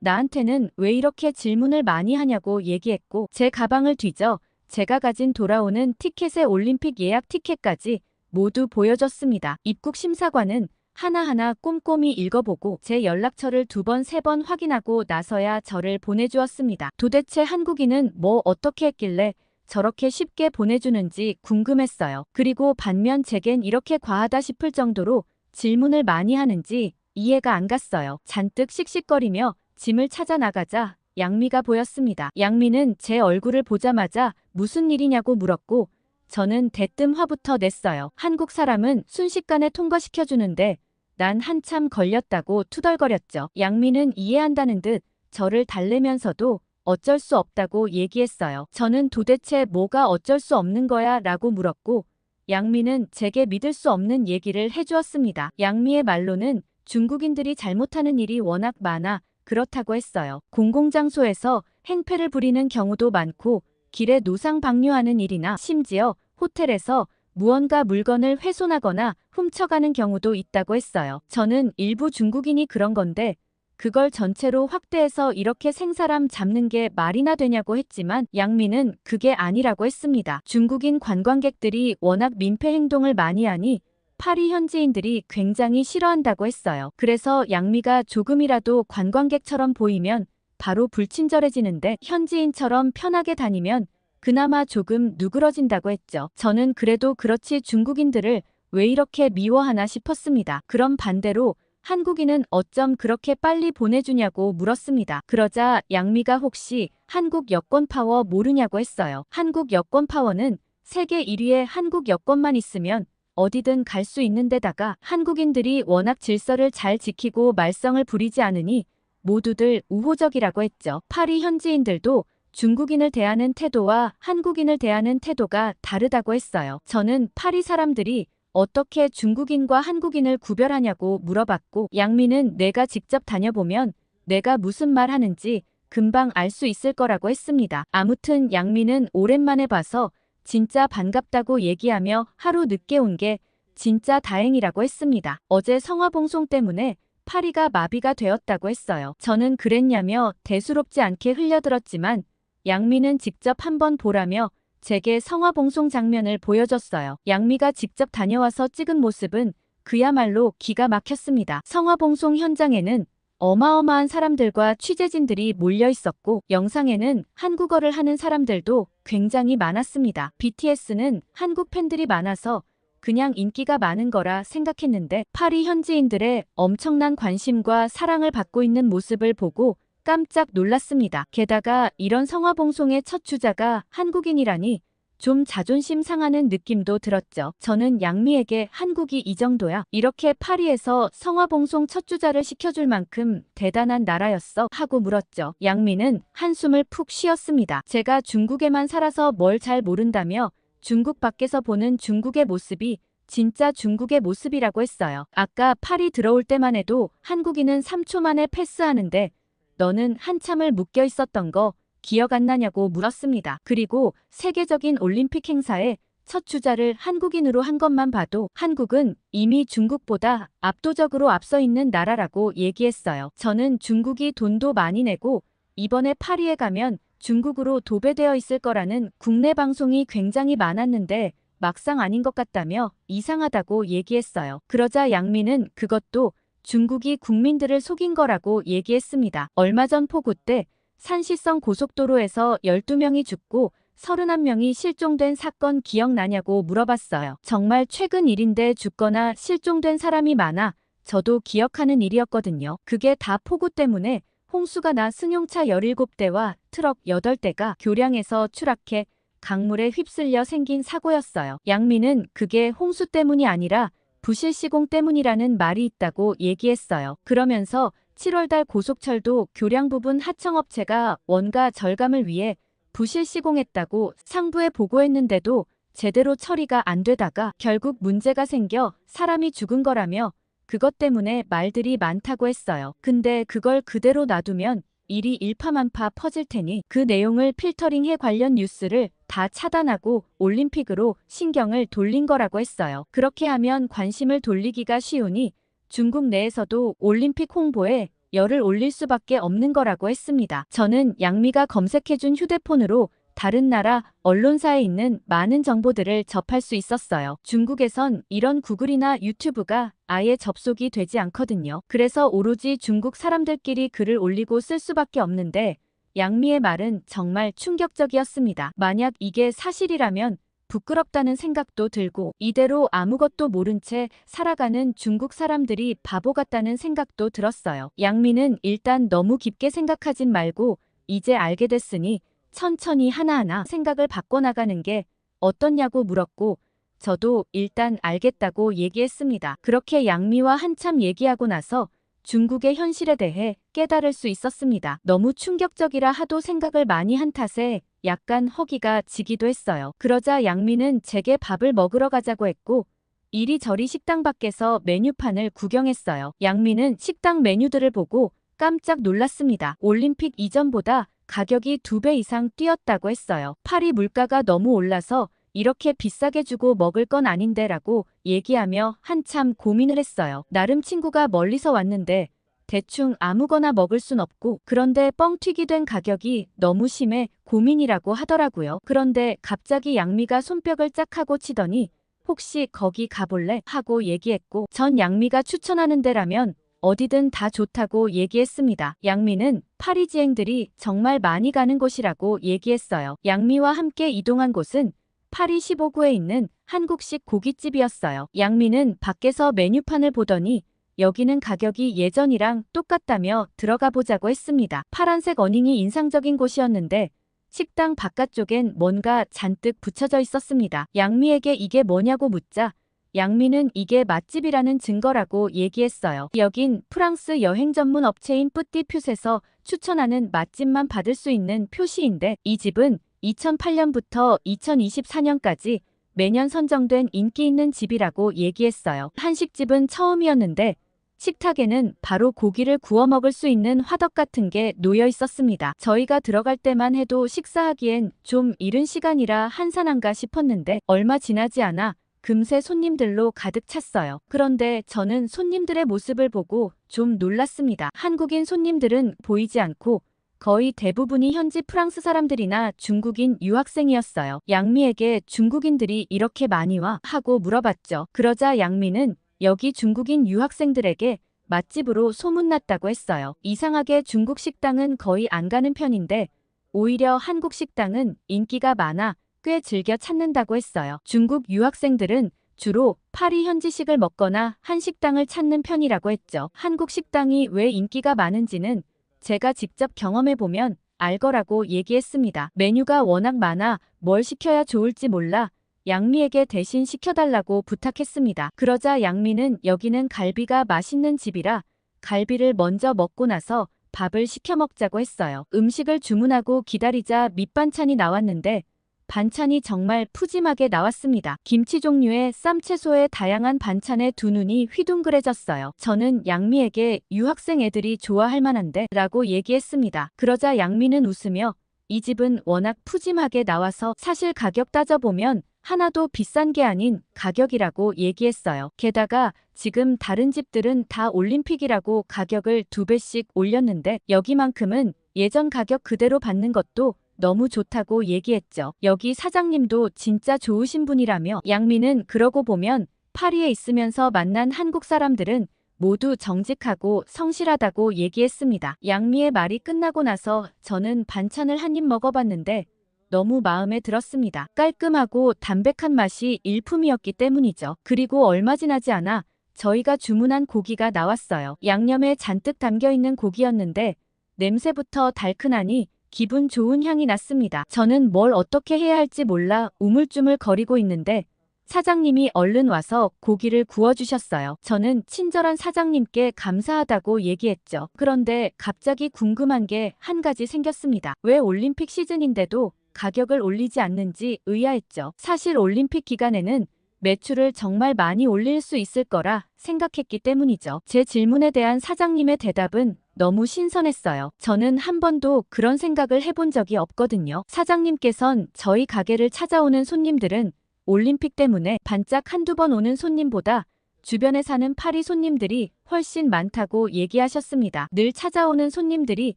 나한테는 왜 이렇게 질문을 많이 하냐고 얘기했고 제 가방을 뒤져 제가 가진 돌아오는 티켓의 올림픽 예약 티켓까지 모두 보여줬습니다. 입국 심사관은 하나하나 꼼꼼히 읽어보고 제 연락처를 2번, 3번 확인하고 나서야 저를 보내주었습니다. 도대체 한국인은 뭐 어떻게 했길래 저렇게 쉽게 보내주는지 궁금했어요. 그리고 반면 제겐 이렇게 과하다 싶을 정도로 질문을 많이 하는지 이해가 안 갔어요. 잔뜩 씩씩거리며 짐을 찾아 나가자 양미가 보였습니다. 양미는 제 얼굴을 보자마자 무슨 일이냐고 물었고 저는 대뜸 화부터 냈어요. 한국 사람은 순식간에 통과시켜주는데 난 한참 걸렸다고 투덜거렸죠. 양미는 이해한다는 듯 저를 달래면서도 어쩔 수 없다고 얘기했어요. 저는 도대체 뭐가 어쩔 수 없는 거야 라고 물었고 양미는 제게 믿을 수 없는 얘기를 해주었습니다. 양미의 말로는 중국인들이 잘못하는 일이 워낙 많아 그렇다고 했어요. 공공장소에서 행패를 부리는 경우도 많고 길에 노상 방류하는 일이나 심지어 호텔에서 무언가 물건을 훼손하거나 훔쳐가는 경우도 있다고 했어요. 저는 일부 중국인이 그런 건데 그걸 전체로 확대해서 이렇게 생사람 잡는 게 말이나 되냐고 했지만 양미는 그게 아니라고 했습니다. 중국인 관광객들이 워낙 민폐 행동을 많이 하니 파리 현지인들이 굉장히 싫어한다고 했어요. 그래서 양미가 조금이라도 관광객처럼 보이면 바로 불친절해지는데 현지인처럼 편하게 다니면 그나마 조금 누그러진다고 했죠. 저는 그래도 그렇지 중국인들을 왜 이렇게 미워하나 싶었습니다. 그럼 반대로 한국인은 어쩜 그렇게 빨리 보내주냐고 물었습니다. 그러자 양미가 혹시 한국 여권 파워 모르냐고 했어요. 한국 여권 파워는 세계 1위의 한국 여권만 있으면 어디든 갈 수 있는 데다가 한국인들이 워낙 질서를 잘 지키고 말썽을 부리지 않으니 모두들 우호적이라고 했죠. 파리 현지인들도 중국인을 대하는 태도와 한국인을 대하는 태도가 다르다고 했어요. 저는 파리 사람들이 어떻게 중국인과 한국인을 구별하냐고 물어봤고 양미는 내가 직접 다녀보면 내가 무슨 말 하는지 금방 알 수 있을 거라고 했습니다. 아무튼 양미는 오랜만에 봐서 진짜 반갑다고 얘기하며 하루 늦게 온 게 진짜 다행이라고 했습니다. 어제 성화봉송 때문에 파리가 마비가 되었다고 했어요. 저는 그랬냐며 대수롭지 않게 흘려들었지만 양미는 직접 한번 보라며 제게 성화봉송 장면을 보여줬어요. 양미가 직접 다녀와서 찍은 모습은 그야말로 기가 막혔습니다. 성화봉송 현장에는 어마어마한 사람들과 취재진들이 몰려 있었고 영상에는 한국어를 하는 사람들도 굉장히 많았습니다. BTS는 한국 팬들이 많아서 그냥 인기가 많은 거라 생각했는데 파리 현지인들의 엄청난 관심과 사랑을 받고 있는 모습을 보고 깜짝 놀랐습니다. 게다가 이런 성화봉송의 첫 주자가 한국인이라니 좀 자존심 상하는 느낌도 들었죠. 저는 양미에게 한국이 이 정도야? 이렇게 파리에서 성화봉송 첫 주자를 시켜줄 만큼 대단한 나라였어? 하고 물었죠. 양미는 한숨을 푹 쉬었습니다. 제가 중국에만 살아서 뭘 잘 모른다며 중국 밖에서 보는 중국의 모습이 진짜 중국의 모습이라고 했어요. 아까 파리 들어올 때만 해도 한국인은 3초 만에 패스하는데 너는 한참을 묶여 있었던 거 기억 안 나냐고 물었습니다. 그리고 세계적인 올림픽 행사에 첫 투자를 한국인으로 한 것만 봐도 한국은 이미 중국보다 압도적으로 앞서 있는 나라라고 얘기했어요. 저는 중국이 돈도 많이 내고 이번에 파리에 가면 중국으로 도배되어 있을 거라는 국내 방송이 굉장히 많았는데 막상 아닌 것 같다며 이상하다고 얘기했어요. 그러자 양미는 그것도 중국이 국민들을 속인 거라고 얘기했습니다. 얼마 전 폭우 때 산시성 고속도로에서 12명이 죽고 31명이 실종된 사건 기억나냐고 물어봤어요. 정말 최근 일인데 죽거나 실종된 사람이 많아 저도 기억하는 일이었거든요. 그게 다 폭우 때문에 홍수가 나 승용차 17대와 트럭 8대가 교량에서 추락해 강물에 휩쓸려 생긴 사고였어요. 양미는 그게 홍수 때문이 아니라 부실 시공 때문이라는 말이 있다고 얘기했어요. 그러면서 7월달 고속철도 교량 부분 하청업체가 원가 절감을 위해 부실 시공했다고 상부에 보고했는데도 제대로 처리가 안 되다가 결국 문제가 생겨 사람이 죽은 거라며 그것 때문에 말들이 많다고 했어요. 근데 그걸 그대로 놔두면 일이 일파만파 퍼질 테니 그 내용을 필터링해 관련 뉴스를 다 차단하고 올림픽으로 신경을 돌린 거라고 했어요. 그렇게 하면 관심을 돌리기가 쉬우니 중국 내에서도 올림픽 홍보에 열을 올릴 수밖에 없는 거라고 했습니다. 저는 양미가 검색해준 휴대폰으로 다른 나라 언론사에 있는 많은 정보들을 접할 수 있었어요. 중국에선 이런 구글이나 유튜브가 아예 접속이 되지 않거든요. 그래서 오로지 중국 사람들끼리 글을 올리고 쓸 수밖에 없는데 양미의 말은 정말 충격적이었습니다. 만약 이게 사실이라면 부끄럽다는 생각도 들고 이대로 아무것도 모른 채 살아가는 중국 사람들이 바보 같다는 생각도 들었어요. 양미는 일단 너무 깊게 생각하진 말고 이제 알게 됐으니 천천히 하나하나 생각을 바꿔나가는 게 어떻냐고 물었고 저도 일단 알겠다고 얘기했습니다. 그렇게 양미와 한참 얘기하고 나서 중국의 현실에 대해 깨달을 수 있었습니다. 너무 충격적이라 하도 생각을 많이 한 탓에 약간 허기가 지기도 했어요. 그러자 양미는 제게 밥을 먹으러 가자고 했고 이리저리 식당 밖에서 메뉴판을 구경했어요. 양미는 식당 메뉴들을 보고 깜짝 놀랐습니다. 올림픽 이전보다 가격이 2배 이상 뛰었다고 했어요. 파리 물가가 너무 올라서 이렇게 비싸게 주고 먹을 건 아닌데 라고 얘기하며 한참 고민을 했어요. 나름 친구가 멀리서 왔는데 대충 아무거나 먹을 순 없고 그런데 뻥튀기 된 가격이 너무 심해 고민이라고 하더라고요. 그런데 갑자기 양미가 손뼉을 짝 하고 치더니 혹시 거기 가볼래? 하고 얘기했고 전 양미가 추천하는 데라면 어디든 다 좋다고 얘기했습니다. 양미는 파리지앵들이 정말 많이 가는 곳이라고 얘기했어요. 양미와 함께 이동한 곳은 파리 15구에 있는 한국식 고깃집이었어요. 양미는 밖에서 메뉴판을 보더니 여기는 가격이 예전이랑 똑같다며 들어가 보자고 했습니다. 파란색 어닝이 인상적인 곳이었는데 식당 바깥쪽엔 뭔가 잔뜩 붙여져 있었습니다. 양미에게 이게 뭐냐고 묻자 양미는 이게 맛집이라는 증거라고 얘기했어요. 여긴 프랑스 여행 전문 업체인 뿌띠퓨에서 추천하는 맛집만 받을 수 있는 표시인데 이 집은 2008년부터 2024년까지 매년 선정된 인기 있는 집이라고 얘기했어요. 한식집은 처음이었는데 식탁에는 바로 고기를 구워 먹을 수 있는 화덕 같은 게 놓여 있었습니다. 저희가 들어갈 때만 해도 식사하기엔 좀 이른 시간이라 한산한가 싶었는데 얼마 지나지 않아 금세 손님들로 가득 찼어요. 그런데 저는 손님들의 모습을 보고 좀 놀랐습니다. 한국인 손님들은 보이지 않고 거의 대부분이 현지 프랑스 사람들이나 중국인 유학생이었어요. 양미에게 중국인들이 이렇게 많이 와? 하고 물어봤죠. 그러자 양미는 여기 중국인 유학생들에게 맛집으로 소문났다고 했어요. 이상하게 중국 식당은 거의 안 가는 편인데 오히려 한국 식당은 인기가 많아 꽤 즐겨 찾는다고 했어요. 중국 유학생들은 주로 파리 현지식을 먹거나 한식당을 찾는 편이라고 했죠. 한국 식당이 왜 인기가 많은지는 제가 직접 경험해보면 알 거라고 얘기했습니다. 메뉴가 워낙 많아 뭘 시켜야 좋을지 몰라 양미에게 대신 시켜달라고 부탁했습니다. 그러자 양미는 여기는 갈비가 맛있는 집이라 갈비를 먼저 먹고 나서 밥을 시켜 먹자고 했어요. 음식을 주문하고 기다리자 밑반찬이 나왔는데 반찬이 정말 푸짐하게 나왔습니다. 김치 종류의 쌈채소에 다양한 반찬에 두 눈이 휘둥그레졌어요. 저는 양미에게 유학생 애들이 좋아할 만한데 라고 얘기했습니다. 그러자 양미는 웃으며 이 집은 워낙 푸짐하게 나와서 사실 가격 따져보면 하나도 비싼 게 아닌 가격이라고 얘기했어요. 게다가 지금 다른 집들은 다 올림픽이라고 가격을 2배씩 올렸는데 여기만큼은 예전 가격 그대로 받는 것도 너무 좋다고 얘기했죠. 여기 사장님도 진짜 좋으신 분이라며 양미는 그러고 보면 파리에 있으면서 만난 한국 사람들은 모두 정직하고 성실하다고 얘기했습니다. 양미의 말이 끝나고 나서 저는 반찬을 한 입 먹어봤는데 너무 마음에 들었습니다. 깔끔하고 담백한 맛이 일품이었기 때문이죠. 그리고 얼마 지나지 않아 저희가 주문한 고기가 나왔어요. 양념에 잔뜩 담겨있는 고기였는데 냄새부터 달큰하니 기분 좋은 향이 났습니다. 저는 뭘 어떻게 해야 할지 몰라 우물쭈물 거리고 있는데 사장님이 얼른 와서 고기를 구워주셨어요. 저는 친절한 사장님께 감사하다고 얘기했죠. 그런데 갑자기 궁금한 게 한 가지 생겼습니다. 왜 올림픽 시즌인데도 가격을 올리지 않는지 의아했죠. 사실 올림픽 기간에는 매출을 정말 많이 올릴 수 있을 거라 생각했기 때문이죠. 제 질문에 대한 사장님의 대답은 너무 신선했어요. 저는 한 번도 그런 생각을 해본 적이 없거든요. 사장님께선 저희 가게를 찾아오는 손님들은 올림픽 때문에 반짝 한두 번 오는 손님보다 주변에 사는 파리 손님들이 훨씬 많다고 얘기하셨습니다. 늘 찾아오는 손님들이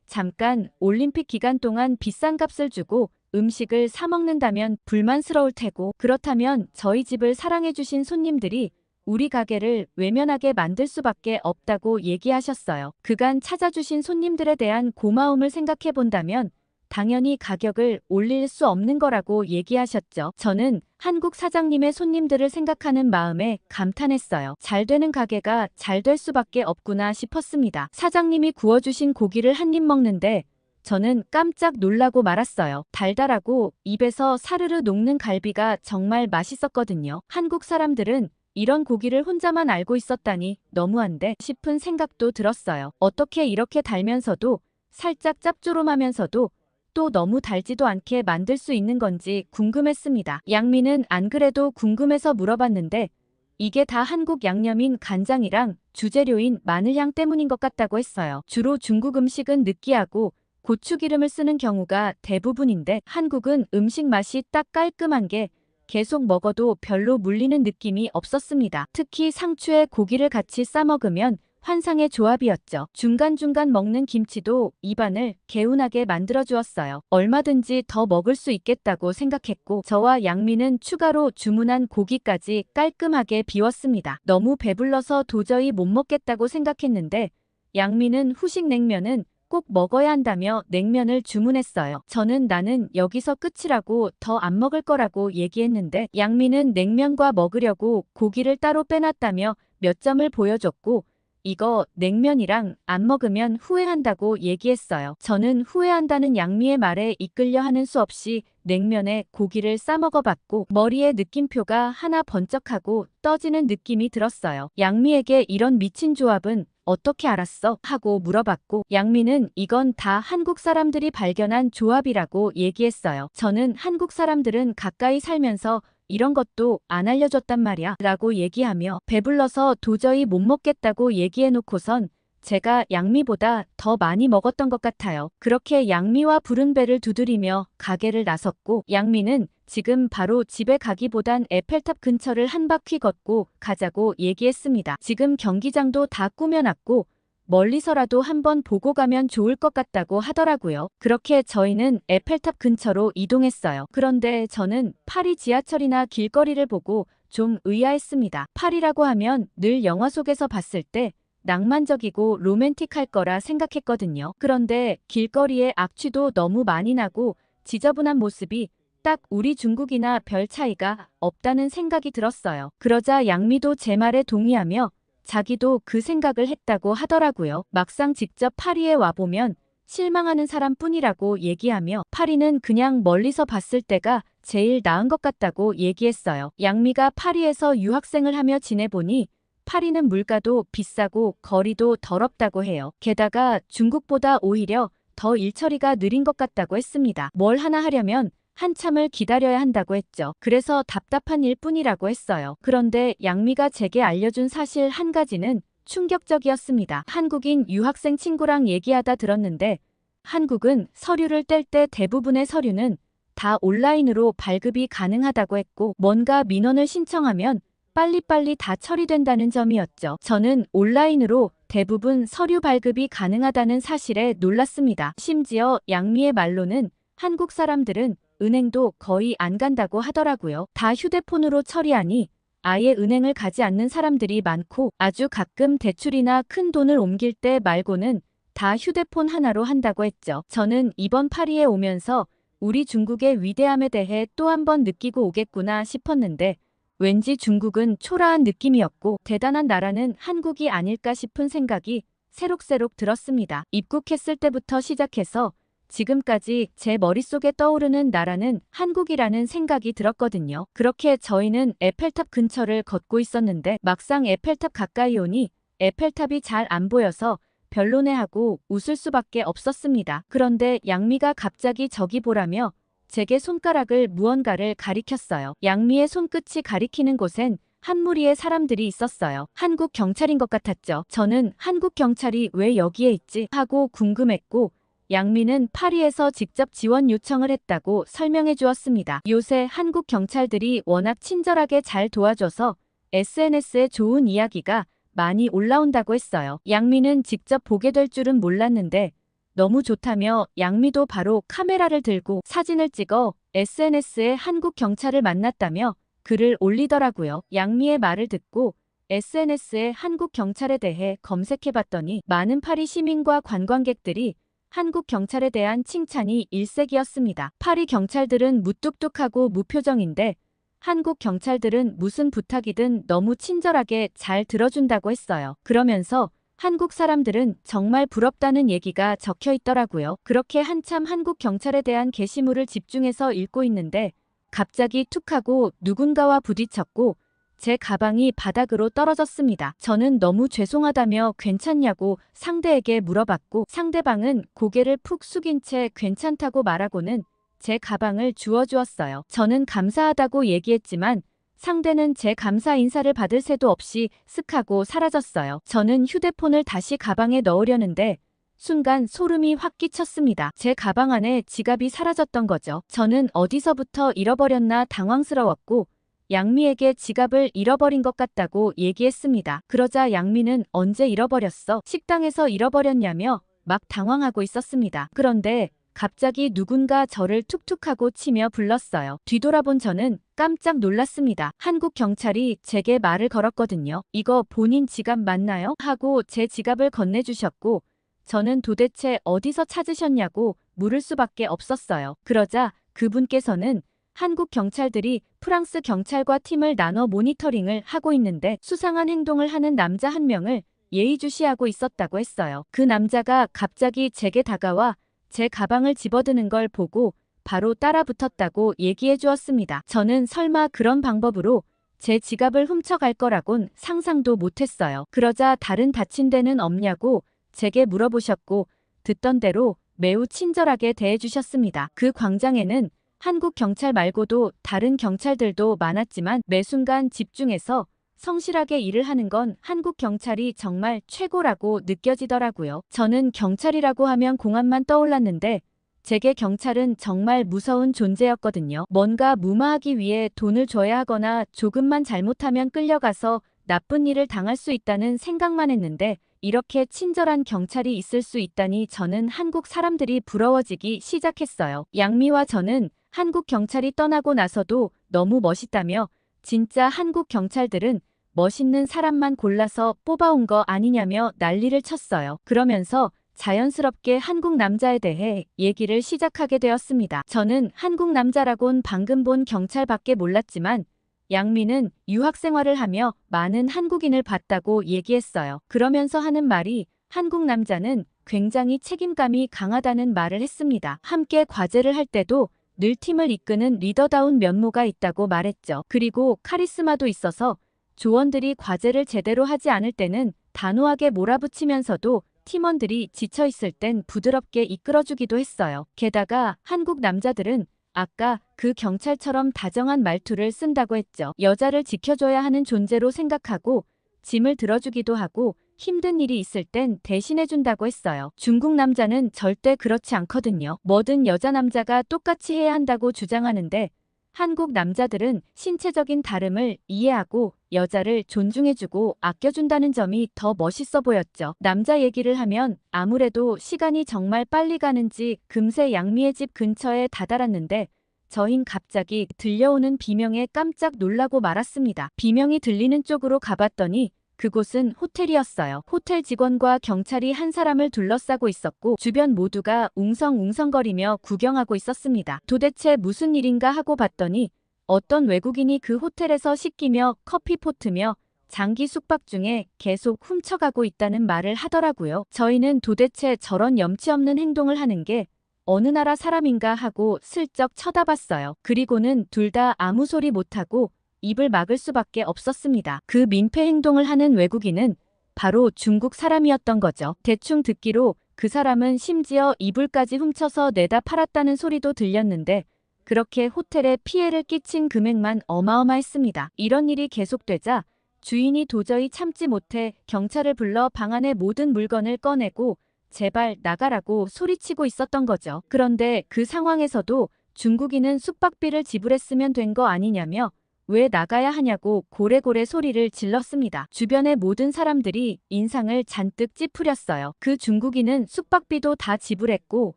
잠깐 올림픽 기간 동안 비싼 값을 주고 음식을 사 먹는다면 불만스러울 테고 그렇다면 저희 집을 사랑해주신 손님들이 우리 가게를 외면하게 만들 수밖에 없다고 얘기하셨어요. 그간 찾아주신 손님들에 대한 고마움을 생각해 본다면 당연히 가격을 올릴 수 없는 거라고 얘기하셨죠. 저는 한국 사장님의 손님들을 생각하는 마음에 감탄했어요. 잘 되는 가게가 잘 될 수밖에 없구나 싶었습니다. 사장님이 구워주신 고기를 한 입 먹는데 저는 깜짝 놀라고 말았어요. 달달하고 입에서 사르르 녹는 갈비가 정말 맛있었거든요. 한국 사람들은 이런 고기를 혼자만 알고 있었다니 너무한데 싶은 생각도 들었어요. 어떻게 이렇게 달면서도 살짝 짭조름하면서도 또 너무 달지도 않게 만들 수 있는 건지 궁금했습니다. 양미는 안 그래도 궁금해서 물어봤는데 이게 다 한국 양념인 간장이랑 주재료인 마늘향 때문인 것 같다고 했어요. 주로 중국 음식은 느끼하고 고추기름을 쓰는 경우가 대부분인데 한국은 음식 맛이 딱 깔끔한 게 계속 먹어도 별로 물리는 느낌이 없었습니다. 특히 상추에 고기를 같이 싸 먹으면 환상의 조합이었죠. 중간중간 먹는 김치도 입안을 개운하게 만들어주었어요. 얼마든지 더 먹을 수 있겠다고 생각했고 저와 양미는 추가로 주문한 고기까지 깔끔하게 비웠습니다. 너무 배불러서 도저히 못 먹겠다고 생각했는데 양미는 후식 냉면은 꼭 먹어야 한다며 냉면을 주문했어요. 저는 나는 여기서 끝이라고 더 안 먹을 거라고 얘기했는데 양미는 냉면과 먹으려고 고기를 따로 빼놨다며 몇 점을 보여줬고 이거 냉면이랑 안 먹으면 후회한다고 얘기했어요. 저는 후회한다는 양미의 말에 이끌려 하는 수 없이 냉면에 고기를 싸 먹어봤고 머리에 느낌표가 하나 번쩍하고 떠지는 느낌이 들었어요. 양미에게 이런 미친 조합은 어떻게 알았어? 하고 물어봤고 양미는 이건 다 한국 사람들이 발견한 조합이라고 얘기했어요. 저는 한국 사람들은 가까이 살면서 이런 것도 안 알려줬단 말이야 라고 얘기하며 배불러서 도저히 못 먹겠다고 얘기해놓고선 제가 양미보다 더 많이 먹었던 것 같아요. 그렇게 양미와 부른 배를 두드리며 가게를 나섰고 양미는 지금 바로 집에 가기보단 에펠탑 근처를 한 바퀴 걷고 가자고 얘기했습니다. 지금 경기장도 다 꾸며놨고 멀리서라도 한번 보고 가면 좋을 것 같다고 하더라고요. 그렇게 저희는 에펠탑 근처로 이동했어요. 그런데 저는 파리 지하철이나 길거리를 보고 좀 의아했습니다. 파리라고 하면 늘 영화 속에서 봤을 때 낭만적이고 로맨틱할 거라 생각했거든요. 그런데 길거리에 악취도 너무 많이 나고 지저분한 모습이 딱 우리 중국이나 별 차이가 없다는 생각이 들었어요. 그러자 양미도 제 말에 동의하며 자기도 그 생각을 했다고 하더라고요. 막상 직접 파리에 와보면 실망하는 사람뿐이라고 얘기하며 파리는 그냥 멀리서 봤을 때가 제일 나은 것 같다고 얘기했어요. 양미가 파리에서 유학생을 하며 지내보니 파리는 물가도 비싸고 거리도 더럽다고 해요. 게다가 중국보다 오히려 더 일처리가 느린 것 같다고 했습니다. 뭘 하나 하려면 한참을 기다려야 한다고 했죠. 그래서 답답한 일뿐이라고 했어요. 그런데 양미가 제게 알려준 사실 한 가지는 충격적이었습니다. 한국인 유학생 친구랑 얘기하다 들었는데 한국은 서류를 뗄 때 대부분의 서류는 다 온라인으로 발급이 가능하다고 했고 뭔가 민원을 신청하면 빨리빨리 다 처리된다는 점이었죠. 저는 온라인으로 대부분 서류 발급이 가능하다는 사실에 놀랐습니다. 심지어 양미의 말로는 한국 사람들은 은행도 거의 안 간다고 하더라고요. 다 휴대폰으로 처리하니 아예 은행을 가지 않는 사람들이 많고 아주 가끔 대출이나 큰 돈을 옮길 때 말고는 다 휴대폰 하나로 한다고 했죠. 저는 이번 파리에 오면서 우리 중국의 위대함에 대해 또 한 번 느끼고 오겠구나 싶었는데 왠지 중국은 초라한 느낌이었고 대단한 나라는 한국이 아닐까 싶은 생각이 새록새록 들었습니다. 입국했을 때부터 시작해서 지금까지 제 머릿속에 떠오르는 나라는 한국이라는 생각이 들었거든요. 그렇게 저희는 에펠탑 근처를 걷고 있었는데 막상 에펠탑 가까이 오니 에펠탑이 잘 안 보여서 별로네 하고 웃을 수밖에 없었습니다. 그런데 양미가 갑자기 저기 보라며 제게 손가락을 무언가를 가리켰어요. 양미의 손끝이 가리키는 곳엔 한 무리의 사람들이 있었어요. 한국 경찰인 것 같았죠. 저는 한국 경찰이 왜 여기에 있지 하고 궁금했고 양미는 파리에서 직접 지원 요청을 했다고 설명해 주었습니다. 요새 한국 경찰들이 워낙 친절하게 잘 도와줘서 SNS에 좋은 이야기가 많이 올라온다고 했어요. 양미는 직접 보게 될 줄은 몰랐는데 너무 좋다며 양미도 바로 카메라를 들고 사진을 찍어 SNS에 한국 경찰을 만났다며 글을 올리더라고요. 양미의 말을 듣고 SNS에 한국 경찰에 대해 검색해봤더니 많은 파리 시민과 관광객들이 한국 경찰에 대한 칭찬이 일색이었습니다. 파리 경찰들은 무뚝뚝하고 무표정인데 한국 경찰들은 무슨 부탁이든 너무 친절하게 잘 들어준다고 했어요. 그러면서 한국 사람들은 정말 부럽다는 얘기가 적혀 있더라고요. 그렇게 한참 한국 경찰에 대한 게시물을 집중해서 읽고 있는데 갑자기 툭 하고 누군가와 부딪혔고 제 가방이 바닥으로 떨어졌습니다. 저는 너무 죄송하다며 괜찮냐고 상대에게 물어봤고 상대방은 고개를 푹 숙인 채 괜찮다고 말하고는 제 가방을 주워주었어요. 저는 감사하다고 얘기했지만 상대는 제 감사 인사를 받을 새도 없이 쓱 하고 사라졌어요. 저는 휴대폰을 다시 가방에 넣으려는데 순간 소름이 확 끼쳤습니다. 제 가방 안에 지갑이 사라졌던 거죠. 저는 어디서부터 잃어버렸나 당황스러웠고 양미에게 지갑을 잃어버린 것 같다고 얘기했습니다. 그러자 양미는 언제 잃어버렸어? 식당에서 잃어버렸냐며 막 당황하고 있었습니다. 그런데 갑자기 누군가 저를 툭툭하고 치며 불렀어요. 뒤돌아본 저는 깜짝 놀랐습니다. 한국 경찰이 제게 말을 걸었거든요. 이거 본인 지갑 맞나요? 하고 제 지갑을 건네주셨고 저는 도대체 어디서 찾으셨냐고 물을 수밖에 없었어요. 그러자 그분께서는 한국 경찰들이 프랑스 경찰과 팀을 나눠 모니터링을 하고 있는데 수상한 행동을 하는 남자 한 명을 예의주시하고 있었다고 했어요. 그 남자가 갑자기 제게 다가와 제 가방을 집어드는 걸 보고 바로 따라 붙었다고 얘기해 주었습니다. 저는 설마 그런 방법으로 제 지갑을 훔쳐갈 거라곤 상상도 못했어요. 그러자 다른 다친 데는 없냐고 제게 물어보셨고 듣던 대로 매우 친절하게 대해주셨습니다. 그 광장에는 한국 경찰 말고도 다른 경찰들도 많았지만 매 순간 집중해서 성실하게 일을 하는 건 한국 경찰이 정말 최고라고 느껴지더라고요. 저는 경찰이라고 하면 공안만 떠올랐는데 제게 경찰은 정말 무서운 존재였거든요. 뭔가 무마하기 위해 돈을 줘야 하거나 조금만 잘못하면 끌려가서 나쁜 일을 당할 수 있다는 생각만 했는데 이렇게 친절한 경찰이 있을 수 있다니 저는 한국 사람들이 부러워지기 시작했어요. 양미와 저는 한국 경찰이 떠나고 나서도 너무 멋있다며 진짜 한국 경찰들은 멋있는 사람만 골라서 뽑아온 거 아니냐며 난리를 쳤어요. 그러면서 자연스럽게 한국 남자에 대해 얘기를 시작하게 되었습니다. 저는 한국 남자라곤 방금 본 경찰밖에 몰랐지만 양미는 유학 생활을 하며 많은 한국인을 봤다고 얘기했어요. 그러면서 하는 말이 한국 남자는 굉장히 책임감이 강하다는 말을 했습니다. 함께 과제를 할 때도 늘 팀을 이끄는 리더다운 면모가 있다고 말했죠. 그리고 카리스마도 있어서 조원들이 과제를 제대로 하지 않을 때는 단호하게 몰아붙이면서도 팀원들이 지쳐있을 땐 부드럽게 이끌어주기도 했어요. 게다가 한국 남자들은 아까 그 경찰처럼 다정한 말투를 쓴다고 했죠. 여자를 지켜줘야 하는 존재로 생각하고 짐을 들어주기도 하고 힘든 일이 있을 땐 대신해준다고 했어요. 중국 남자는 절대 그렇지 않거든요. 뭐든 여자 남자가 똑같이 해야 한다고 주장하는데 한국 남자들은 신체적인 다름을 이해하고 여자를 존중해주고 아껴준다는 점이 더 멋있어 보였죠. 남자 얘기를 하면 아무래도 시간이 정말 빨리 가는지 금세 양미의 집 근처에 다다랐는데 저흰 갑자기 들려오는 비명에 깜짝 놀라고 말았습니다. 비명이 들리는 쪽으로 가봤더니 그곳은 호텔이었어요. 호텔 직원과 경찰이 한 사람을 둘러싸고 있었고 주변 모두가 웅성웅성거리며 구경하고 있었습니다. 도대체 무슨 일인가 하고 봤더니 어떤 외국인이 그 호텔에서 씻기며 커피 포트며 장기 숙박 중에 계속 훔쳐가고 있다는 말을 하더라고요. 저희는 도대체 저런 염치 없는 행동을 하는 게 어느 나라 사람인가 하고 슬쩍 쳐다봤어요. 그리고는 둘 다 아무 소리 못하고 입을 막을 수밖에 없었습니다. 그 민폐 행동을 하는 외국인은 바로 중국 사람이었던 거죠. 대충 듣기로 그 사람은 심지어 이불까지 훔쳐서 내다 팔았다는 소리도 들렸는데 그렇게 호텔에 피해를 끼친 금액만 어마어마했습니다. 이런 일이 계속되자 주인이 도저히 참지 못해 경찰을 불러 방 안의 모든 물건을 꺼내고 제발 나가라고 소리치고 있었던 거죠. 그런데 그 상황에서도 중국인은 숙박비를 지불했으면 된 거 아니냐며 왜 나가야 하냐고 고래고래 소리를 질렀습니다. 주변의 모든 사람들이 인상을 잔뜩 찌푸렸어요. 그 중국인은 숙박비도 다 지불했고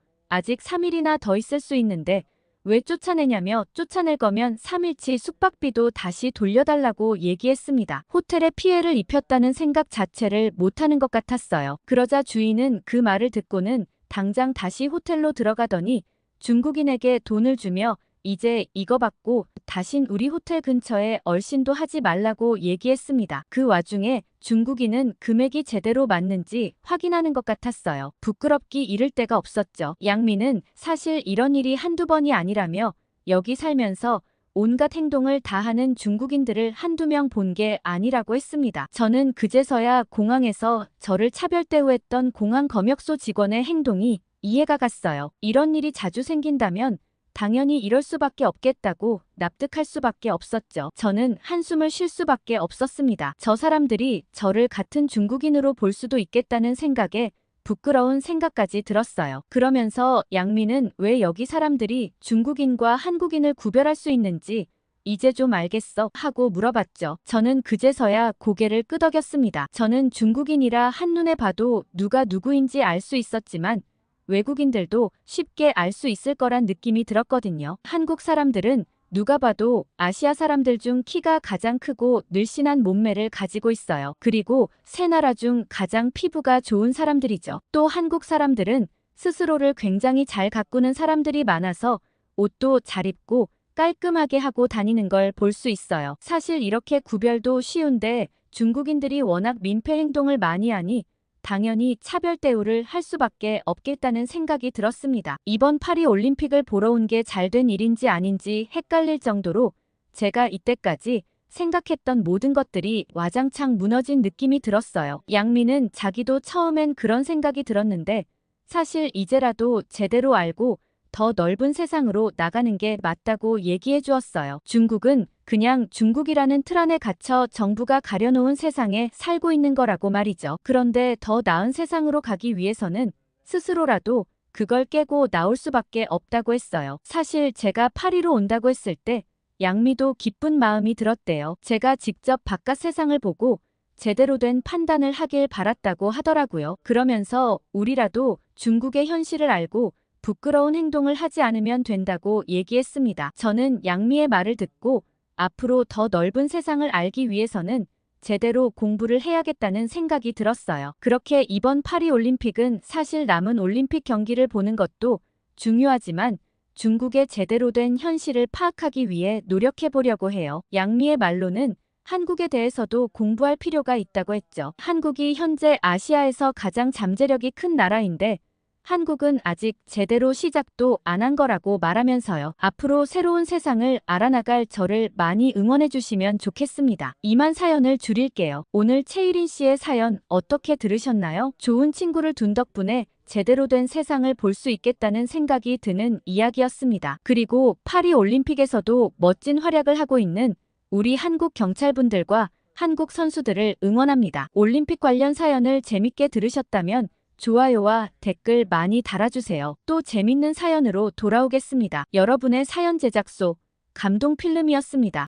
아직 3일이나 더 있을 수 있는데 왜 쫓아내냐며 쫓아낼 거면 3일치 숙박비도 다시 돌려달라고 얘기했습니다. 호텔에 피해를 입혔다는 생각 자체를 못하는 것 같았어요. 그러자 주인은 그 말을 듣고는 당장 다시 호텔로 들어가더니 중국인에게 돈을 주며 이제 이거 받고 다신 우리 호텔 근처에 얼씬도 하지 말라고 얘기했습니다. 그 와중에 중국인은 금액이 제대로 맞는지 확인하는 것 같았어요. 부끄럽기 이를 데가 없었죠. 양미는 사실 이런 일이 한두 번이 아니라며 여기 살면서 온갖 행동을 다 하는 중국인들을 한두 명 본 게 아니라고 했습니다. 저는 그제서야 공항에서 저를 차별 대우했던 공항 검역소 직원의 행동이 이해가 갔어요. 이런 일이 자주 생긴다면 당연히 이럴 수밖에 없겠다고 납득할 수밖에 없었죠. 저는 한숨을 쉴 수밖에 없었습니다. 저 사람들이 저를 같은 중국인으로 볼 수도 있겠다는 생각에 부끄러운 생각까지 들었어요. 그러면서 양미는 왜 여기 사람들이 중국인과 한국인을 구별할 수 있는지 이제 좀 알겠어 하고 물어봤죠. 저는 그제서야 고개를 끄덕였습니다. 저는 중국인이라 한눈에 봐도 누가 누구인지 알 수 있었지만 외국인들도 쉽게 알 수 있을 거란 느낌이 들었거든요. 한국 사람들은 누가 봐도 아시아 사람들 중 키가 가장 크고 늘씬한 몸매를 가지고 있어요. 그리고 세 나라 중 가장 피부가 좋은 사람들이죠. 또 한국 사람들은 스스로를 굉장히 잘 가꾸는 사람들이 많아서 옷도 잘 입고 깔끔하게 하고 다니는 걸 볼 수 있어요. 사실 이렇게 구별도 쉬운데 중국인들이 워낙 민폐 행동을 많이 하니 당연히 차별 대우를 할 수밖에 없겠다는 생각이 들었습니다. 이번 파리 올림픽을 보러 온 게 잘된 일인지 아닌지 헷갈릴 정도로 제가 이때까지 생각했던 모든 것들이 와장창 무너진 느낌이 들었어요. 양미는 자기도 처음엔 그런 생각이 들었는데 사실 이제라도 제대로 알고 더 넓은 세상으로 나가는 게 맞다고 얘기해 주었어요. 중국은 그냥 중국이라는 틀 안에 갇혀 정부가 가려놓은 세상에 살고 있는 거라고 말이죠. 그런데 더 나은 세상으로 가기 위해서는 스스로라도 그걸 깨고 나올 수밖에 없다고 했어요. 사실 제가 파리로 온다고 했을 때 양미도 기쁜 마음이 들었대요. 제가 직접 바깥 세상을 보고 제대로 된 판단을 하길 바랐다고 하더라고요. 그러면서 우리라도 중국의 현실을 알고 부끄러운 행동을 하지 않으면 된다고 얘기했습니다. 저는 양미의 말을 듣고 앞으로 더 넓은 세상을 알기 위해서는 제대로 공부를 해야겠다는 생각이 들었어요. 그렇게 이번 파리 올림픽은 사실 남은 올림픽 경기를 보는 것도 중요하지만 중국의 제대로 된 현실을 파악하기 위해 노력해 보려고 해요. 양미의 말로는 한국에 대해서도 공부할 필요가 있다고 했죠. 한국이 현재 아시아에서 가장 잠재력이 큰 나라인데 한국은 아직 제대로 시작도 안 한 거라고 말하면서요. 앞으로 새로운 세상을 알아나갈 저를 많이 응원해 주시면 좋겠습니다. 이만 사연을 줄일게요. 오늘 최유린 씨의 사연 어떻게 들으셨나요? 좋은 친구를 둔 덕분에 제대로 된 세상을 볼 수 있겠다는 생각이 드는 이야기였습니다. 그리고 파리 올림픽에서도 멋진 활약을 하고 있는 우리 한국 경찰분들과 한국 선수들을 응원합니다. 올림픽 관련 사연을 재밌게 들으셨다면 좋아요와 댓글 많이 달아주세요. 또 재밌는 사연으로 돌아오겠습니다. 여러분의 사연 제작소 감동 필름이었습니다.